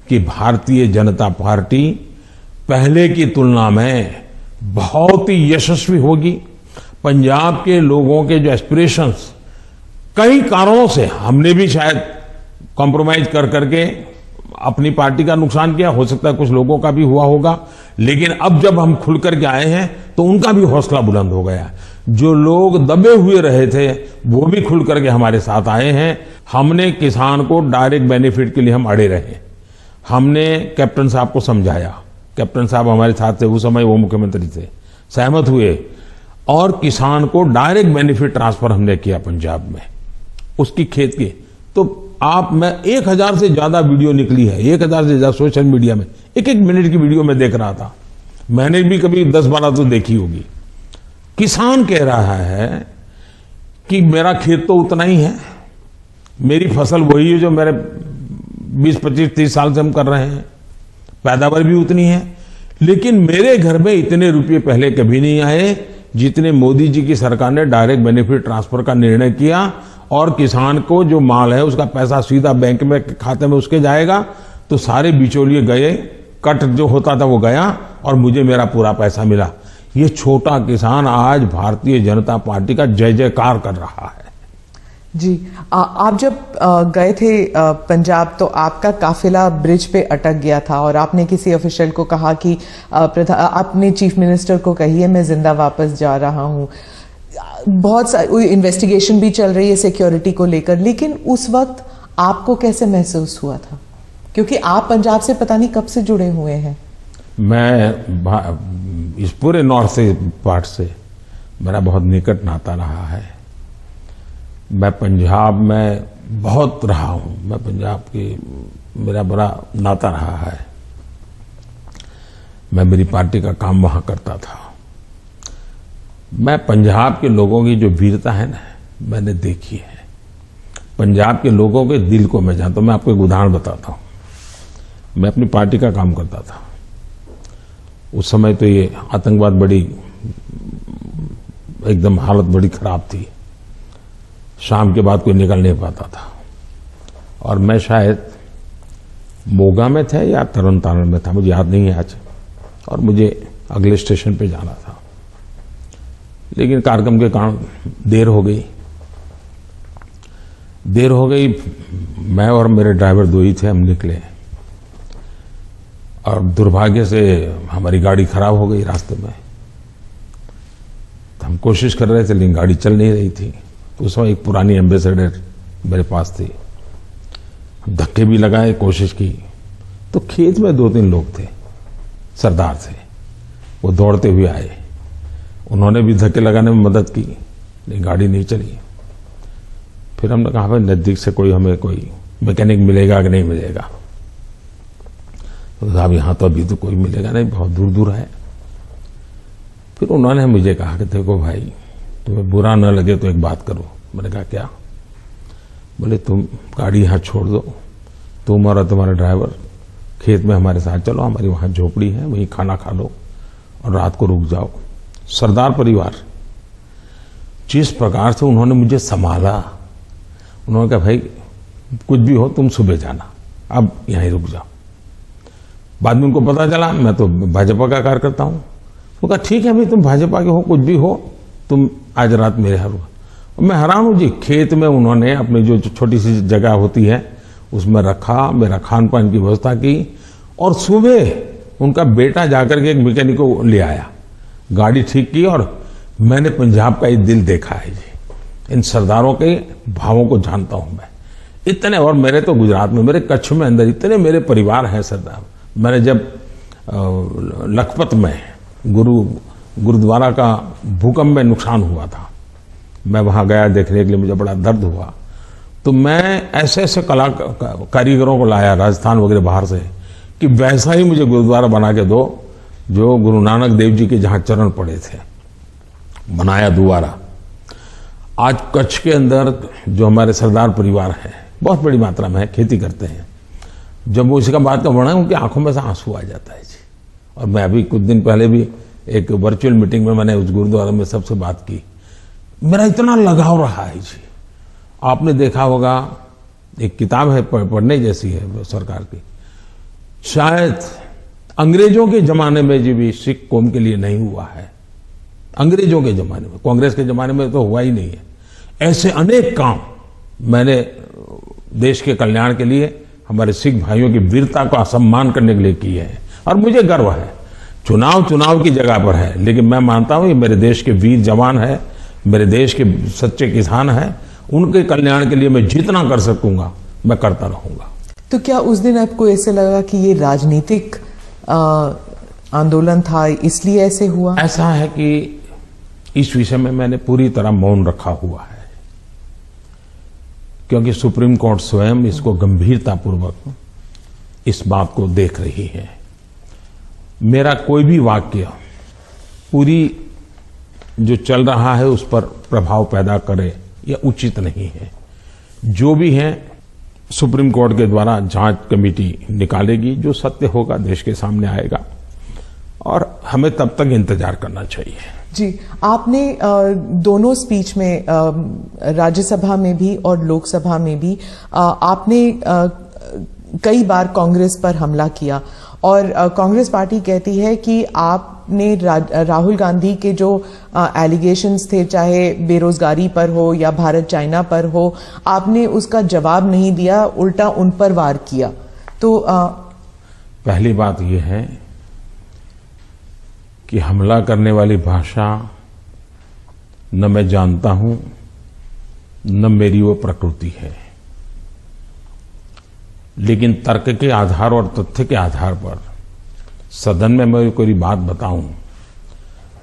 कि भारतीय जनता पार्टी पहले की तुलना में बहुत ही यशस्वी होगी। पंजाब के लोगों के जो एस्पिरेशंस, कई कारणों से हमने भी शायद कॉम्प्रोमाइज कर करके अपनी पार्टी का नुकसान किया, हो सकता है कुछ लोगों का भी हुआ होगा, लेकिन अब जब हम खुल करके आए हैं तो उनका भी हौसला बुलंद हो गया। जो लोग दबे हुए रहे थे वो भी खुल करके हमारे साथ आए हैं। हमने किसान को डायरेक्ट बेनिफिट के लिए हम अड़े रहे, हमने कैप्टन साहब को समझाया, कैप्टन साहब हमारे साथ थे, उस समय वो मुख्यमंत्री थे, सहमत हुए और किसान को डायरेक्ट बेनिफिट ट्रांसफर हमने किया पंजाब में उसकी खेत की। तो मैं 1000 से ज्यादा वीडियो निकली है, 1000 से ज्यादा सोशल मीडिया में, एक मिनट की वीडियो में देख रहा था, मैंने भी कभी 10-12 तो देखी होगी। किसान कह रहा है कि मेरा खेत तो उतना ही है, मेरी फसल वही है जो मेरे 20-25-30 साल से हम कर रहे हैं, पैदावार भी उतनी है, लेकिन मेरे घर में इतने रुपये पहले कभी नहीं आए जितने मोदी जी की सरकार ने डायरेक्ट बेनिफिट ट्रांसफर का निर्णय किया और किसान को जो माल है उसका पैसा सीधा बैंक में खाते में उसके जाएगा। तो सारे बिचौलिए गए, कट जो होता था वो गया और मुझे मेरा पूरा पैसा मिला। ये छोटा किसान आज भारतीय जनता पार्टी का जय जयकार कर रहा है। जी, आप जब गए थे पंजाब तो आपका काफिला ब्रिज पे अटक गया था और आपने किसी ऑफिशियल को कहा कि आपने चीफ मिनिस्टर को कही है मैं जिंदा वापस जा रहा हूं। बहुत सारी इन्वेस्टिगेशन भी चल रही है सिक्योरिटी को लेकर, लेकिन उस वक्त आपको कैसे महसूस हुआ था, क्योंकि आप पंजाब से पता नहीं कब से जुड़े हुए हैं? मैं इस पूरे नॉर्थ पार्ट से मेरा बहुत निकट नाता रहा है। मैं पंजाब में बहुत रहा हूं, मैं पंजाब की मेरा बड़ा नाता रहा है। मैं मेरी पार्टी का काम वहां करता था। मैं पंजाब के लोगों की जो वीरता है ना, मैंने देखी है। पंजाब के लोगों के दिल को मैं जानता हूं। मैं आपको एक उदाहरण बताता हूं। मैं अपनी पार्टी का काम करता था, उस समय तो ये आतंकवाद बड़ी एकदम हालत बड़ी खराब थी, शाम के बाद कोई निकल नहीं पाता था और मैं शायद मोगा में था या तरन तारण में था, मुझे याद नहीं है आज, और मुझे अगले स्टेशन पे जाना था, लेकिन कार्यक्रम के कारण देर हो गई। मैं और मेरे ड्राइवर दो ही थे, हम निकले और दुर्भाग्य से हमारी गाड़ी खराब हो गई रास्ते में। तो हम कोशिश कर रहे थे लेकिन गाड़ी चल नहीं रही थी। तो उस समय एक पुरानी एम्बेसडर मेरे पास थी, धक्के भी लगाए, कोशिश की, तो खेत में 2-3 लोग थे, सरदार थे, वो दौड़ते हुए आए, उन्होंने भी धक्के लगाने में मदद की, लेकिन गाड़ी नहीं चली। फिर हमने कहा भाई नजदीक से हमें कोई मैकेनिक मिलेगा कि नहीं मिलेगा? तो साहब यहाँ तो अभी तो कोई मिलेगा नहीं, बहुत दूर दूर है। फिर उन्होंने मुझे कहा कि देखो भाई, तुम्हें बुरा न लगे तो एक बात करो। मैंने कहा क्या? बोले तुम गाड़ी यहाँ छोड़ दो, तुम और तुम्हारा ड्राइवर खेत में हमारे साथ चलो, हमारी वहां झोपड़ी है, वहीं खाना खा लो और रात को रुक जाओ। सरदार परिवार, जिस प्रकार से उन्होंने मुझे संभाला, उन्होंने कहा भाई कुछ भी हो तुम सुबह जाना, अब यहीं रुक जाओ। बाद में उनको पता चला मैं तो भाजपा का कार्यकर्ता हूं। वो कहा ठीक है भाई, तुम भाजपा के हो, कुछ भी हो, तुम आज रात मेरे यहाँ रुको। मैं हैरान हूं जी, खेत में उन्होंने अपनी जो छोटी सी जगह होती है उसमें रखा, मेरा खान पान की व्यवस्था की और सुबह उनका बेटा जाकर के एक मैकेनिक को ले आया, गाड़ी ठीक की और मैंने पंजाब का ये दिल देखा है जी। इन सरदारों के भावों को जानता हूं मैं इतने। और मेरे तो गुजरात में, मेरे कच्छ में अंदर इतने मेरे परिवार हैं सरदार। मैंने जब लखपत में गुरुद्वारा का भूकंप में नुकसान हुआ था, मैं वहां गया देखने के लिए, मुझे बड़ा दर्द हुआ। तो मैं ऐसे ऐसे कारीगरों को लाया राजस्थान वगैरह बाहर से कि वैसा ही मुझे गुरुद्वारा बना के दो जो गुरु नानक देव जी के जहां चरण पड़े थे, बनाया दोबारा। आज कच्छ के अंदर जो हमारे सरदार परिवार है, बहुत बड़ी मात्रा में है, खेती करते हैं। जब वो इसका बात का वर्णन, उनकी आंखों में से आंसू आ जाता है जी। और मैं अभी कुछ दिन पहले भी एक वर्चुअल मीटिंग में मैंने उस गुरुद्वारा में सबसे बात की, मेरा इतना लगाव रहा है जी। आपने देखा होगा, एक किताब है पढ़ने जैसी है सरकार की, शायद अंग्रेजों के जमाने में जी भी सिख कौम के लिए नहीं हुआ है। अंग्रेजों के जमाने में, कांग्रेस के जमाने में तो हुआ ही नहीं है। ऐसे अनेक काम मैंने देश के कल्याण के लिए, हमारे सिख भाइयों की वीरता का सम्मान करने के लिए किए हैं। और मुझे गर्व है, चुनाव की जगह पर है, लेकिन मैं मानता हूं ये मेरे देश के वीर जवान है, मेरे देश के सच्चे किसान हैं, उनके कल्याण के लिए मैं जितना कर सकूंगा मैं करता रहूंगा। तो क्या उस दिन आपको ऐसे लगा कि ये राजनीतिक आंदोलन था इसलिए ऐसे हुआ? ऐसा है कि इस विषय में मैंने पूरी तरह मौन रखा हुआ है, क्योंकि सुप्रीम कोर्ट स्वयं इसको गंभीरतापूर्वक इस बात को देख रही है। मेरा कोई भी वाक्य पूरी जो चल रहा है उस पर प्रभाव पैदा करे यह उचित नहीं है। जो भी है सुप्रीम कोर्ट के द्वारा जांच कमेटी निकालेगी, जो सत्य होगा देश के सामने आएगा, और हमें तब तक इंतजार करना चाहिए। जी, आपने दोनों स्पीच में, राज्यसभा में भी और लोकसभा में भी, आपने कई बार कांग्रेस पर हमला किया, और कांग्रेस पार्टी कहती है कि आपने राहुल गांधी के जो एलिगेशंस थे, चाहे बेरोजगारी पर हो या भारत चाइना पर हो, आपने उसका जवाब नहीं दिया, उल्टा उन पर वार किया। तो पहली बात यह है कि हमला करने वाली भाषा न मैं जानता हूं, न मेरी वो प्रकृति है। लेकिन तर्क के आधार और तथ्य के आधार पर सदन में मैं कोई बात बताऊं,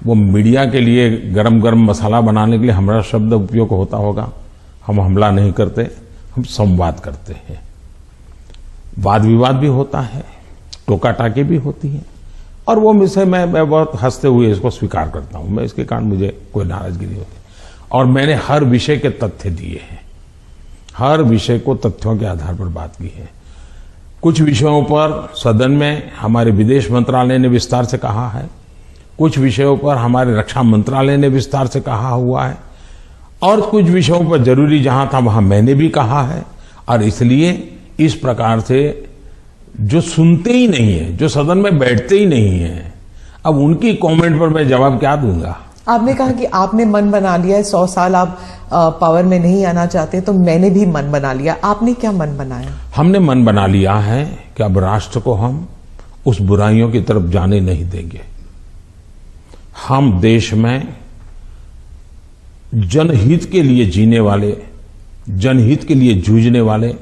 वो मीडिया के लिए गरम गरम मसाला बनाने के लिए हमारा शब्द उपयोग होता होगा। हम हमला नहीं करते, हम संवाद करते हैं। वाद विवाद भी होता है, टोका टाकी भी होती है, और वो विषय मैं बहुत हंसते हुए इसको स्वीकार करता हूं। मैं इसके कारण मुझे कोई नाराजगी नहीं होती, और मैंने हर विषय के तथ्य दिए हैं, हर विषय को तथ्यों के आधार पर बात की है। कुछ विषयों पर सदन में हमारे विदेश मंत्रालय ने विस्तार से कहा है, कुछ विषयों पर हमारे रक्षा मंत्रालय ने विस्तार से कहा हुआ है, और कुछ विषयों पर जरूरी जहां था वहां मैंने भी कहा है। और इसलिए इस प्रकार से जो सुनते ही नहीं है, जो सदन में बैठते ही नहीं है, अब उनकी कमेंट पर मैं जवाब क्या दूंगा? आपने कहा कि आपने मन बना लिया है, 100 साल आप पावर में नहीं आना चाहते, तो मैंने भी मन बना लिया। आपने क्या मन बनाया? हमने मन बना लिया है कि अब राष्ट्र को हम उस बुराइयों की तरफ जाने नहीं देंगे। हम देश में जनहित के लिए जीने वाले, जनहित के लिए जूझने वाले,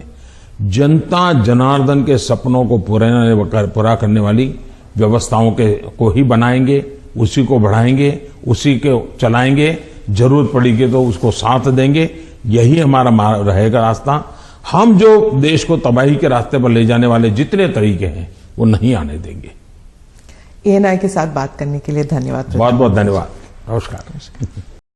जनता जनार्दन के सपनों को पूरा करने वाली व्यवस्थाओं को ही बनाएंगे, उसी को बढ़ाएंगे, उसी को चलाएंगे, जरूरत पड़ेगी तो उसको साथ देंगे। यही हमारा रहेगा रास्ता। हम जो देश को तबाही के रास्ते पर ले जाने वाले जितने तरीके हैं वो नहीं आने देंगे। ANI के साथ बात करने के लिए धन्यवाद। बहुत बहुत धन्यवाद। नमस्कार।